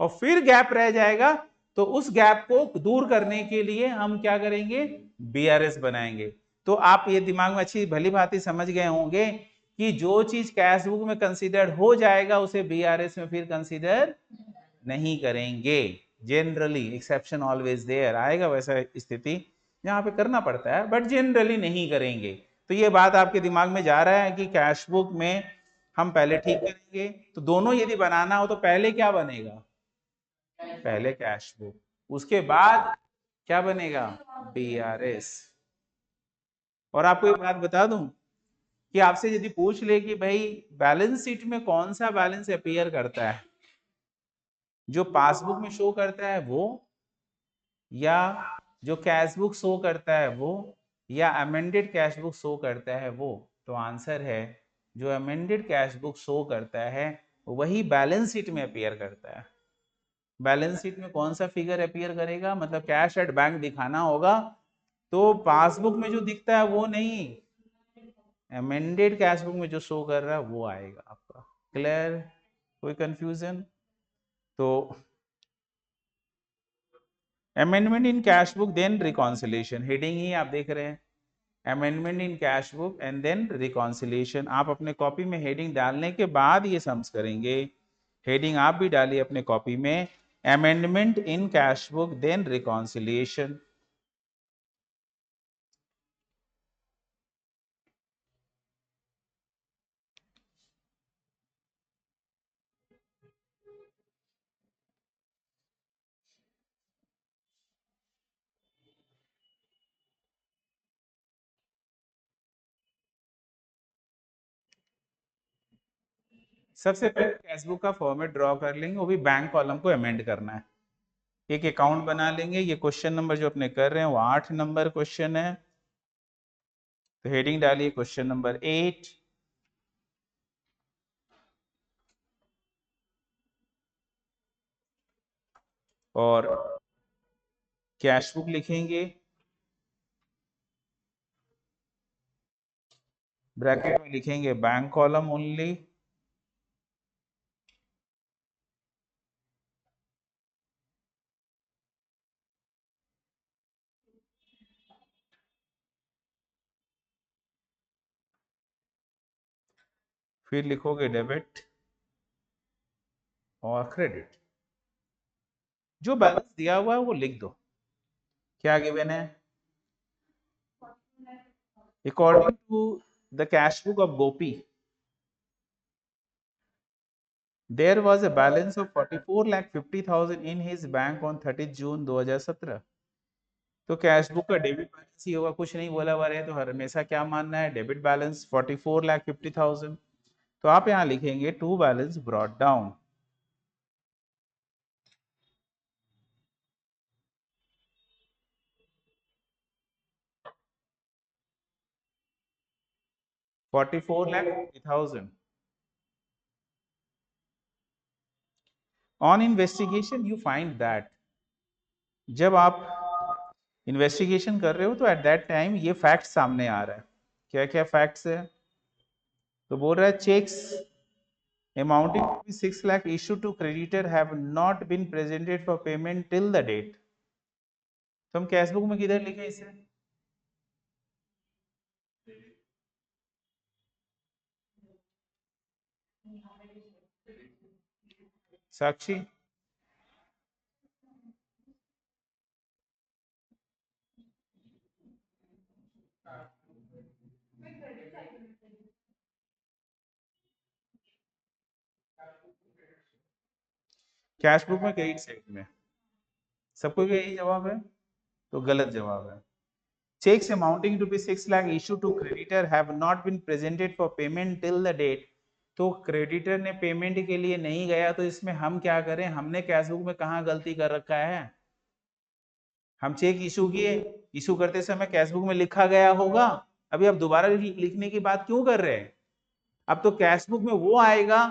और फिर गैप रह जाएगा तो उस गैप को दूर करने के लिए हम क्या करेंगे? बीआरएस बनाएंगे। तो आप ये दिमाग में अच्छी भली भांति समझ गए होंगे कि जो चीज कैश बुक में कंसीडर्ड हो जाएगा उसे बीआरएस में फिर कंसीडर नहीं करेंगे। जनरली, एक्सेप्शन ऑलवेज देयर, आएगा वैसा स्थिति यहाँ पे करना पड़ता है, बट जनरली नहीं करेंगे। तो ये बात आपके दिमाग में जा रहा है कि कैश बुक में हम पहले ठीक करेंगे। तो दोनों यदि बनाना हो तो पहले क्या बनेगा? पहले कैश बुक, उसके बाद क्या बनेगा? बीआरएस। और आपको एक बात बता दूं कि आपसे यदि पूछ ले कि भाई बैलेंस शीट में कौन सा बैलेंस अपीयर करता है, जो पासबुक में शो करता है वो, या जो कैश बुक शो करता है वो, या अमेंडेड कैश बुक शो करता है वो, तो आंसर है जो अमेंडेड कैश बुक शो करता है वही बैलेंस शीट में अपीयर करता है। बैलेंस शीट में कौन सा फिगर अपीयर करेगा? मतलब कैश एट बैंक दिखाना होगा तो पासबुक में जो दिखता है वो नहीं, अमेंडेड कैश बुक में जो शो कर रहा है वो आएगा आपका। क्लियर? कोई कंफ्यूजन? तो amendment in cash book then reconciliation, heading ही आप देख रहे हैं, amendment in cash book and then reconciliation. आप अपने कॉपी में हेडिंग डालने के बाद ये सम्स करेंगे। हेडिंग आप भी डालिए अपने कॉपी में, amendment in cash book then reconciliation. सबसे पहले कैश बुक का फॉर्मेट ड्रॉ कर लेंगे, वो भी बैंक कॉलम को अमेंड करना है। एक अकाउंट बना लेंगे। ये क्वेश्चन नंबर जो अपने कर रहे हैं वो 8 नंबर क्वेश्चन है। तो हेडिंग डालिए क्वेश्चन नंबर 8, और कैश बुक लिखेंगे, ब्रैकेट में लिखेंगे बैंक कॉलम ओनली, फिर लिखोगे डेबिट और क्रेडिट। जो बैलेंस दिया हुआ है वो लिख दो। क्या गिवन है? According to the cash book of Gopi there was a balance of 44,50,000 in his bank on 30 June 2017। तो कैश बुक का डेबिट बैलेंस ही होगा, कुछ नहीं बोला हुआ है तो हमेशा क्या मानना है? Debit balance 44,50,000। तो आप यहाँ लिखेंगे to balance brought down. $44,50,000 on investigation you find that. जब आप इन्वेस्टिगेशन कर रहे हो तो एट दैट टाइम ये फैक्ट सामने आ रहा है। क्या क्या फैक्ट्स है? तो बोल रहा है checks amounting to 6 lakh issued to creditor have not been presented for payment till the date। तो हम कैश बुक में किधर लिखे इसे? साक्षी, कैश बुक में क्रेडिट साइड में, सबको यही जवाब है, तो गलत जवाब है। Checks amounting to 6 lakh issued to creditor have not been presented for payment till the date। तो क्रेडिटर ने पेमेंट के लिए नहीं गया, तो इसमें हम क्या करें, हमने कैश बुक में कहाँ गलती कर रखा है, हम चेक इशू किए, इशू करते समय कैश बुक में लिखा गया होगा, अभी आप दोबारा लिखने की बात क्यों कर रहे हैं, अब तो कैश बुक में वो आएगा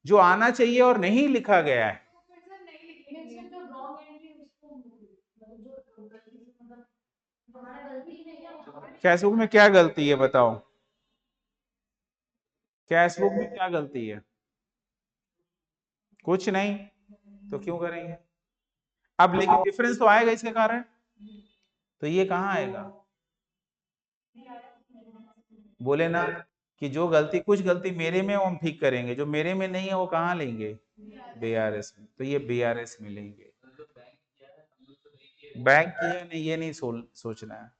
जो आना चाहिए और नहीं लिखा गया है। कैश बुक में क्या गलती है बताओ, कैश बुक में क्या गलती है, कुछ नहीं, तो क्यों करेंगे। अब लेकिन डिफरेंस तो आएगा इसके कारण, तो ये कहाँ आएगा, बोले ना कि जो गलती, कुछ गलती मेरे में वो हम ठीक करेंगे, जो मेरे में नहीं है वो कहाँ लेंगे, बीआरएस में, तो ये बीआरएस में लेंगे। बैंक किया नहीं, ये नहीं सोचना है,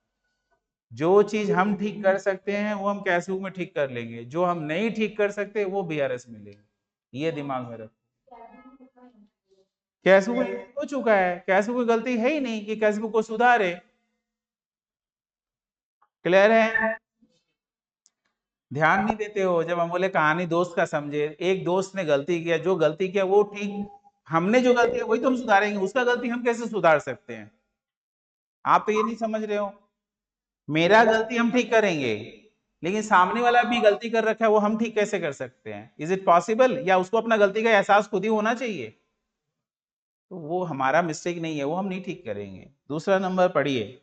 जो चीज हम ठीक कर सकते हैं वो हम कैश बुक में ठीक कर लेंगे, जो हम नहीं ठीक कर सकते वो बीआरएस में लेंगे, ये दिमाग में रखो। कैश बुक में हो चुका है, कैश बुक में गलती है ही नहीं कि कैश बुक को सुधारे, क्लियर है। ध्यान नहीं देते हो, जब हम बोले कहानी दोस्त का समझे, एक दोस्त ने गलती किया, जो गलती किया वो ठीक, हमने जो गलती है वही तो हम सुधारेंगे, उसका गलती हम कैसे सुधार सकते हैं, आप तो ये नहीं समझ रहे हो। मेरा गलती हम ठीक करेंगे, लेकिन सामने वाला भी गलती कर रखा है वो हम ठीक कैसे कर सकते हैं, इज इट पॉसिबल, या उसको अपना गलती का एहसास खुद ही होना चाहिए, तो वो हमारा मिस्टेक नहीं है, वो हम नहीं ठीक करेंगे। दूसरा नंबर पढ़िए,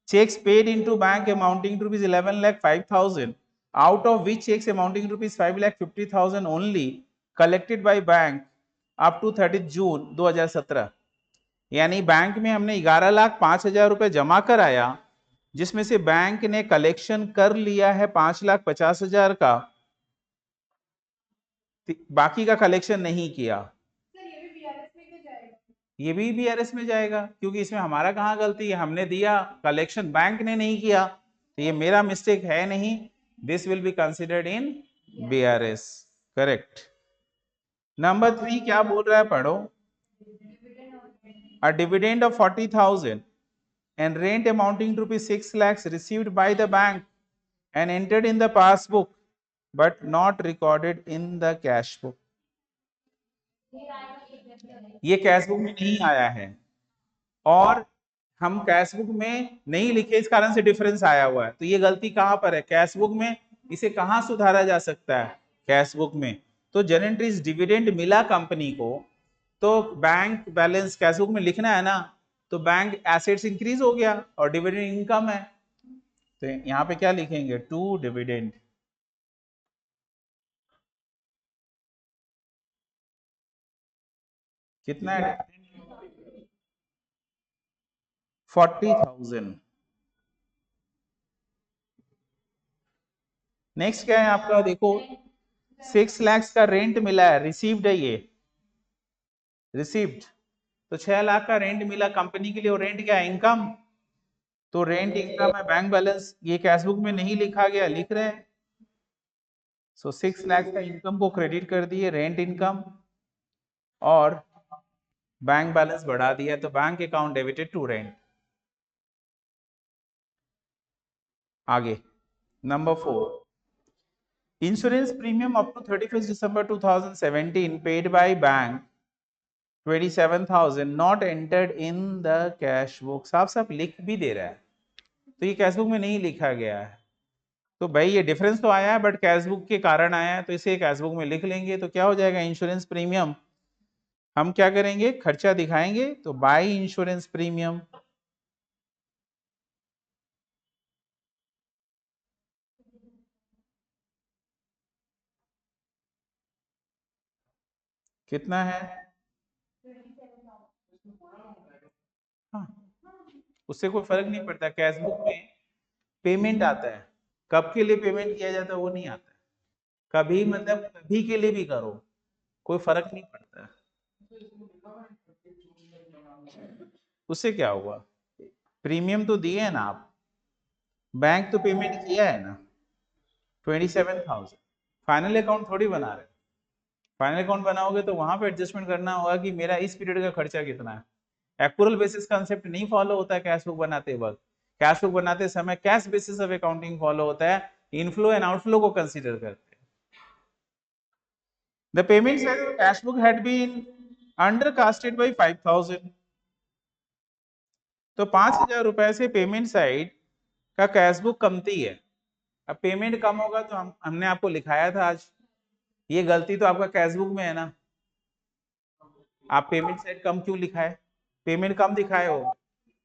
checks paid into bank amounting to rupees 11,05,000, out of which checks amounting to rupees 5,50,000 only collected by bank up to 30 June 2017। यानी बैंक में हमने 11,05,000 रुपए जमा कराया, जिसमें से बैंक ने कलेक्शन कर लिया है 5,50,000 का, बाकी का कलेक्शन नहीं किया। ये भी बीआरएस में जाएगा, क्योंकि इसमें हमारा कहाँ गलती है, हमने दिया, कलेक्शन बैंक ने नहीं किया, तो ये मेरा मिस्टेक है नहीं, this will be considered in BRS, correct. Number 3 क्या बोल रहा है, पढ़ो। A dividend of 40,000 and rent amounting to 6 lakhs received by the bank and entered in the passbook but not recorded in the cash book। ये cash book में नहीं आया है और हम कैश बुक में नहीं लिखे, इस कारण से डिफरेंस आया हुआ है, तो ये गलती कहां पर है, कैश बुक में, इसे कहां सुधारा जा सकता है, कैश बुक में। तो जनरेटरीज डिविडेंड मिला कंपनी को, तो बैंक बैलेंस कैश बुक में लिखना है ना, तो बैंक एसेट्स इंक्रीज हो गया और डिविडेंड इनकम है, तो यहाँ पे क्या लिखेंगे, टू डिविडेंड, कितना है, 40,000। नेक्स्ट क्या है आपका, देखो 6 लाख का रेंट मिला है, रिसीव्ड है ये, रिसीव्ड, तो 6 लाख का रेंट मिला कंपनी के लिए, और रेंट क्या है, इनकम, तो रेंट इनकम है, बैंक बैलेंस ये कैश बुक में नहीं लिखा गया, लिख रहे हैं, सो 6 लाख का इनकम को क्रेडिट कर दिए, रेंट इनकम, और बैंक बैलेंस बढ़ा दिया, तो bank account debited to rent. आगे number 4, insurance premium up to 31 December 2017 paid by bank 27,000 not entered in the cash book, साफ साफ लिख भी दे रहा है, तो ये कैश बुक में नहीं लिखा गया है, तो भाई ये डिफरेंस तो आया है बट कैश बुक के कारण आया है, तो इसे कैश बुक में लिख लेंगे, तो क्या हो जाएगा, इंश्योरेंस प्रीमियम, हम क्या करेंगे, खर्चा दिखाएंगे, तो बाय इंश्योरेंस प्रीमियम, कितना है, हाँ, उससे कोई फर्क नहीं पड़ता, कैश बुक में पेमेंट आता है, कब के लिए पेमेंट किया जाता है वो नहीं आता है, कभी मतलब कभी के लिए भी करो, कोई फर्क नहीं पड़ता, उससे क्या हुआ, प्रीमियम तो दिए है ना आप, बैंक तो पेमेंट किया है ना, 27,000, फाइनल अकाउंट थोड़ी बना रहे, फाइनल अकाउंट बनाओगे तो वहां पे एडजस्टमेंट करना होगा कि मेरा इस पीरियड का खर्चा कितना है। एक्चुअल बेसिस कंसेप्ट नहीं फॉलो होता है कैश बुक बनाते वक्त। कैश बुक बनाते समय cash basis of accounting follow होता है, इनफ्लो एंड आउटफ्लो को कंसीडर करते हैं। The payment size of the cash book had been undercasted by 5,000. तो 5,000 रुपए से पेमेंट साइड का कैश बुक कमती है। अब पेमेंट कम होगा तो हमने आपको लिखाया था आज, ये गलती तो आपका कैश बुक में है ना। आप पेमेंट साइड कम क्यों लिखा है? पेमेंट कम दिखाए हो,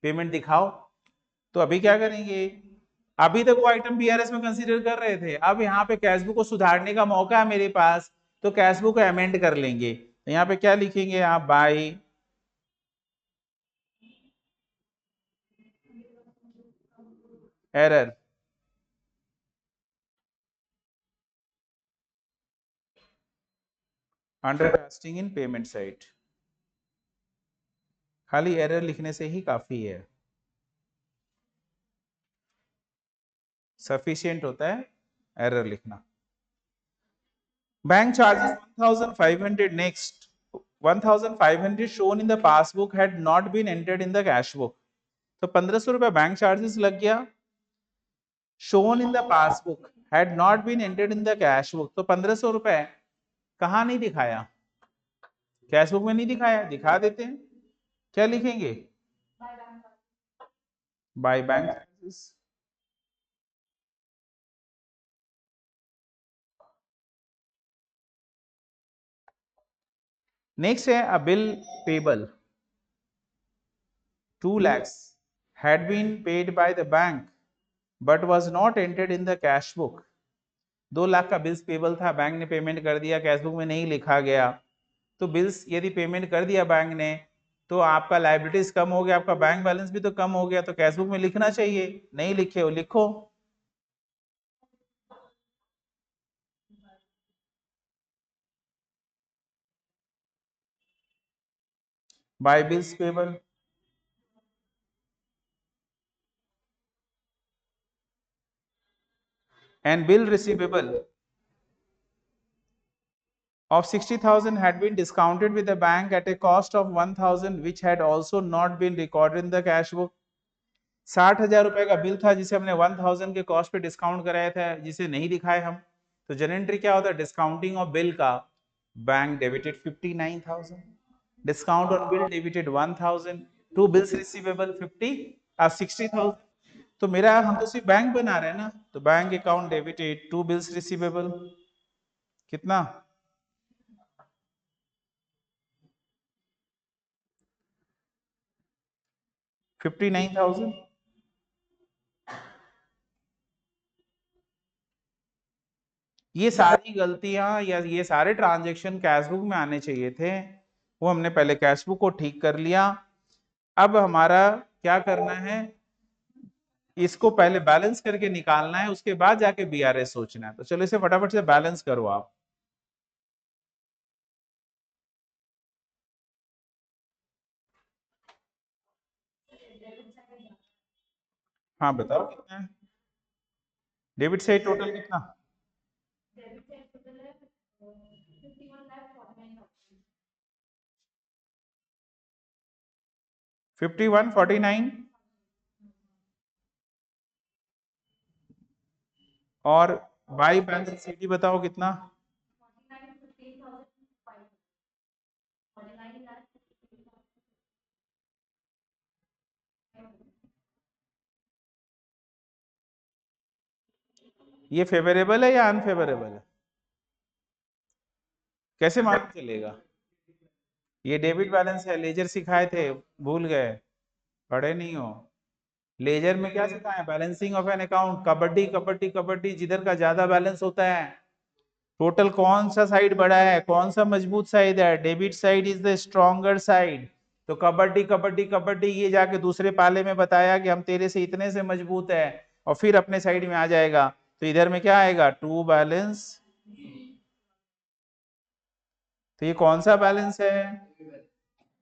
पेमेंट दिखाओ। तो अभी क्या करेंगे, अभी तक वो आइटम बीआरएस में कंसीडर कर रहे थे, अब यहाँ पे कैश बुक को सुधारने का मौका है मेरे पास, तो कैश बुक को अमेंड कर लेंगे। तो यहाँ पे क्या लिखेंगे आप, by error undercasting in payment side. खाली एरर लिखने से ही काफी है, सफिशिएंट होता है एरर लिखना। Bank charges 1,500 next. 1,500 shown in the passbook had not been entered in the cash book। तो 1,500 रुपए बैंक चार्जेस लग गया, shown in the passbook had not been entered in the cash book। तो 1,500 रुपए कहाँ नहीं दिखाया, कैश बुक में नहीं दिखाया, दिखा देते हैं। क्या लिखेंगे, बाय बैंक चार्जेस। नेक्स्ट है अ bill payable 2 lakhs had been paid by the bank but was not entered in the cash book। 2 lakh का बिल्स पेबल था, बैंक ने पेमेंट कर दिया, कैश बुक में नहीं लिखा गया। तो बिल्स यदि पेमेंट कर दिया बैंक ने तो आपका लायबिलिटीज कम हो गया, आपका बैंक बैलेंस भी तो कम हो गया, तो कैश बुक में लिखना चाहिए, नहीं लिखे हो लिखो। By bills payable and bill receivable of 60,000 had been discounted with the bank at a cost of 1,000 which had also not been recorded in the cash book। 60,000 रुपए का बिल था जिसे हमने 1,000 के कॉस्ट पे डिस्काउंट कराया था, जिसे नहीं दिखाए हम। तो जनरल एंट्री क्या होता है, डिस्काउंटिंग ऑफ बिल का, bank debited 59,000, discount on bill debited 1,000, to bills receivable 60,000। तो मेरा, हम तो सिर्फ बैंक बना रहे हैं ना, तो bank account debited, to bills receivable कितना, 59,000। ये सारी गलतियां या ये सारे ट्रांजैक्शन कैश बुक में आने चाहिए थे, वो हमने पहले कैश बुक को ठीक कर लिया। अब हमारा क्या करना है, इसको पहले बैलेंस करके निकालना है, उसके बाद जाके बीआरएस सोचना है। तो चलो इसे फटाफट से बैलेंस करो आप। हाँ बताओ कितना है, डेबिट साइड टोटल कितना, 5149, और बाई बैलेंस सीटी बताओ कितना, ये फेवरेबल है या अनफेवरेबल है, कैसे मालूम चलेगा? ये डेबिट बैलेंस है, लेजर सिखाए थे, भूल गए, पढ़े नहीं हो। लेजर में क्या सिखाया, balancing of an account, kabaddi kabaddi kabaddi, जिधर का ज्यादा बैलेंस होता है, टोटल कौन सा साइड बड़ा है, कौन सा मजबूत साइड है, debit side is the stronger side. तो कबड्डी कबड्डी कबड्डी, ये जाके दूसरे पाले में बताया कि हम तेरे से इतने से मजबूत है, और फिर अपने साइड में आ जाएगा। तो इधर में क्या आएगा, टू बैलेंस। तो ये कौन सा बैलेंस है,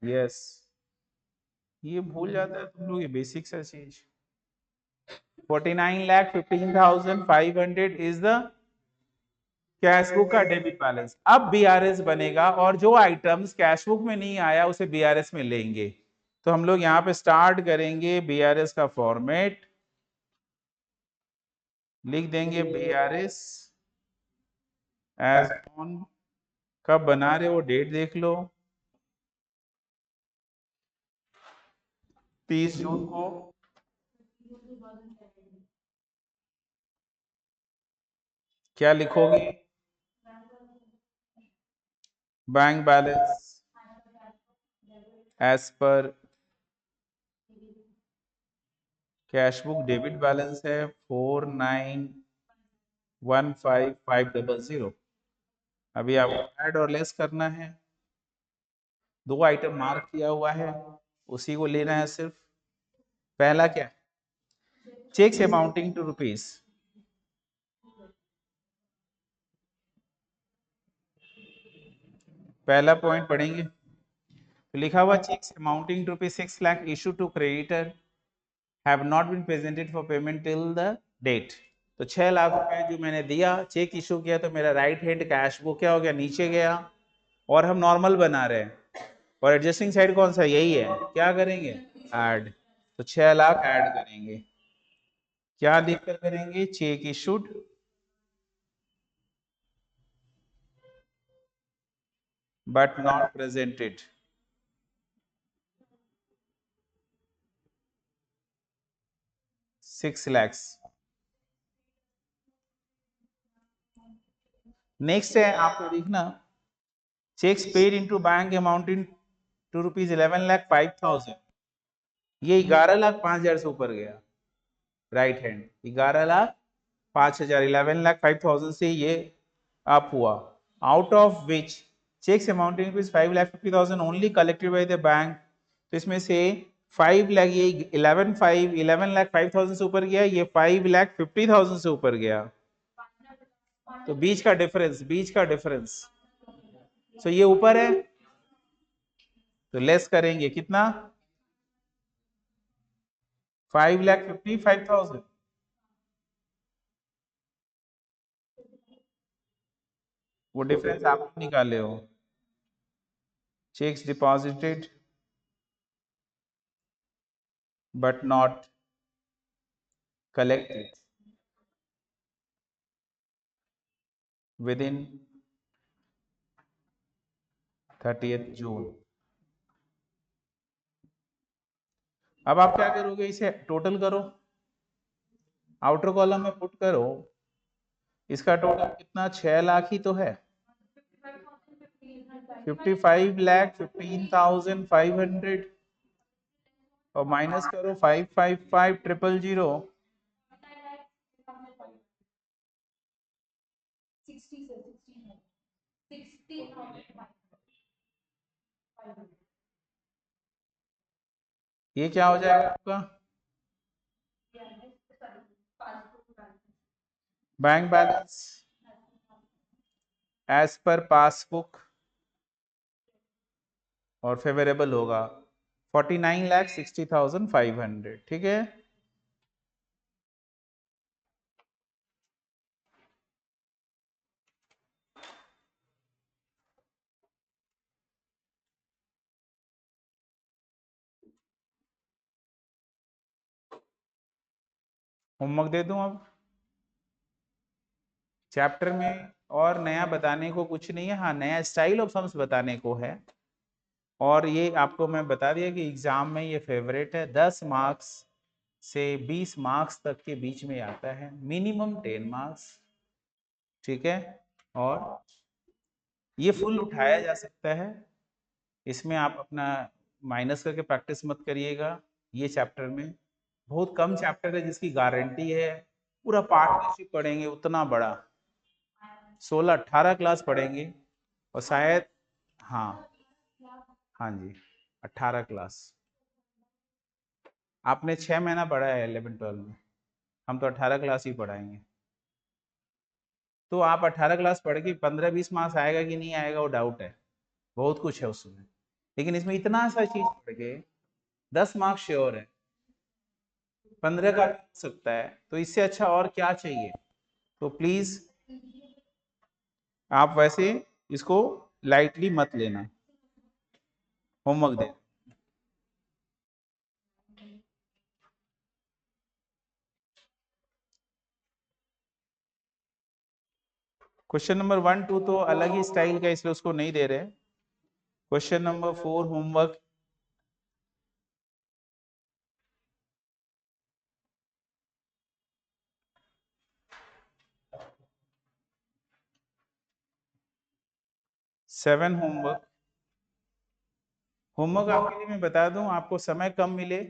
यस, ये भूल जाता है तुम लोग, ये बेसिक्स है चीज। 49,15,500 इज द कैश बुक का डेबिट बैलेंस। अब बीआरएस बनेगा और जो आइटम्स कैश बुक में नहीं आया उसे बीआरएस में लेंगे। तो हम लोग यहाँ पे स्टार्ट करेंगे बीआरएस का फॉर्मेट, लिख देंगे बीआरएस एज ऑन, कब बना रहे हो डेट देख लो, 30 जून को। क्या लिखोगे? Bank balance as per cash book debit balance है 4915500। अभी आपको ऐड और लेस करना है, 2 आइटम मार्क किया हुआ है, उसी को लेना है सिर्फ। पहला क्या? चेक्स अमाउंटिंग टू रुपीज, पहला पॉइंट पढ़ेंगे तो लिखा हुआ cheques amounting to rupees 6 lakh issue to creditor have not been presented for payment till the date. तो 6 लाख रुपए जो मैंने दिया, चेक इशू किया, तो मेरा राइट हैंड कैश बुक क्या हो गया? नीचे गया। और हम नॉर्मल बना रहे हैं और एडजस्टिंग साइड कौन सा? यही है। क्या करेंगे? ऐड। तो 6 लाख ऐड करेंगे। क्या लिखकर करेंगे? Cheque issued but not presented, 6 lakhs। Next है, आपको देखना cheques paid into bank amounting to rupees 11,05,000, ये 11,05,000 से ऊपर गया। राइट हैंड 11,05,000, 11,05,000 से ये अप हुआ। Out of which cheques amounting to 5,50,000 only collected by the bank. तो इसमें से 5 लाख, ये 11,05,000 से ऊपर गया, ये 5,50,000 से ऊपर गया। तो बीच का डिफरेंस, बीच का डिफरेंस, तो ये ऊपर है तो लेस करेंगे कितना? 5,55,000। वो डिफरेंस आप निकाले हो। Checks deposited but not collected with in 30th जून। अब आप क्या करोगे? इसे टोटल करो, आउटर कॉलम में पुट करो। इसका टोटल कितना? 6 लाख ही तो है। 55,15,500 और माइनस करो 555,000। 60 ये क्या हो जाएगा आपका? Bank balance as per passbook और फेवरेबल होगा 49,60,500। ठीक है। होमवर्क दे दूं अब? चैप्टर में और नया बताने को कुछ नहीं है, हाँ नया स्टाइल ऑफ सम्स बताने को है। और ये आपको मैं बता दिया कि एग्जाम में ये फेवरेट है, 10 मार्क्स से 20 मार्क्स तक के बीच में आता है, मिनिमम 10 मार्क्स। ठीक है। और ये फुल उठाया जा सकता है, इसमें आप अपना माइनस करके प्रैक्टिस मत करिएगा। ये चैप्टर में बहुत कम चैप्टर है जिसकी गारंटी है। पूरा पार्टनरशिप पढ़ेंगे उतना बड़ा, 16-18 क्लास पढ़ेंगे और शायद, हाँ हाँ जी 18 क्लास। आपने 6 महीना पढ़ा है 11-12 में, हम तो 18 क्लास ही पढ़ाएंगे। तो आप 18 क्लास पढ़ के 15-20 मार्क्स आएगा कि नहीं आएगा वो डाउट है, बहुत कुछ है उसमें। लेकिन इसमें इतना सा चीज पढ़ के 10 मार्क्स श्योर है, 15 का भी हो सकता है। तो इससे अच्छा और क्या चाहिए? तो प्लीज आप वैसे इसको लाइटली मत लेना, होमवर्क दे। क्वेश्चन नंबर 1 2 तो अलग ही स्टाइल का, इसलिए उसको नहीं दे रहे। Question number 4 homework. Seven homework. Homework आपके लिए मैं बता दूं, आपको समय कम मिले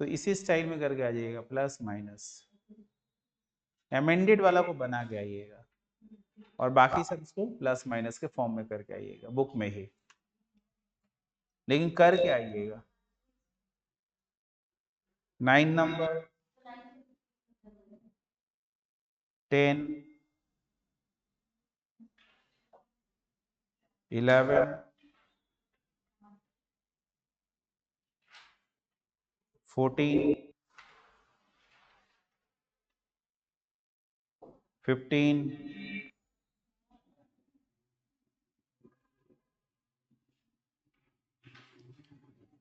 तो इसी स्टाइल में करके आ जाइएगा, प्लस माइनस एमेंडेड वाला को बना के आइएगा, और बाकी सब इसको प्लस माइनस के फॉर्म में करके आइएगा बुक में ही, लेकिन करके आइएगा। 9 नंबर, 10, 11, 14, 15,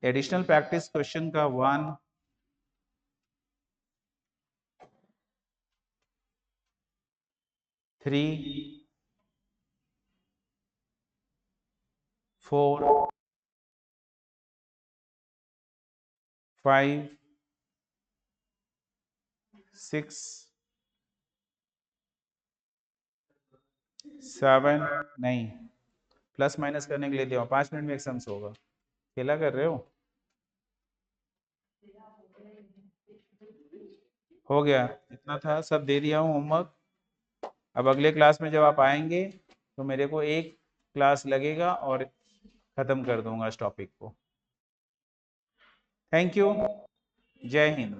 'एडिशनल प्रैक्टिस क्वेश्चन का 1, 3, 4, 5, 6, 7, नहीं प्लस माइनस करने के लिए दिया 5 मिनट में एक सम्स होगा, खेला कर रहे हो गया, इतना था, सब दे दिया हूँ होमवर्क। अब अगले क्लास में जब आप आएंगे तो मेरे को एक क्लास लगेगा और खत्म कर दूंगा इस टॉपिक को। थैंक यू, जय हिंद।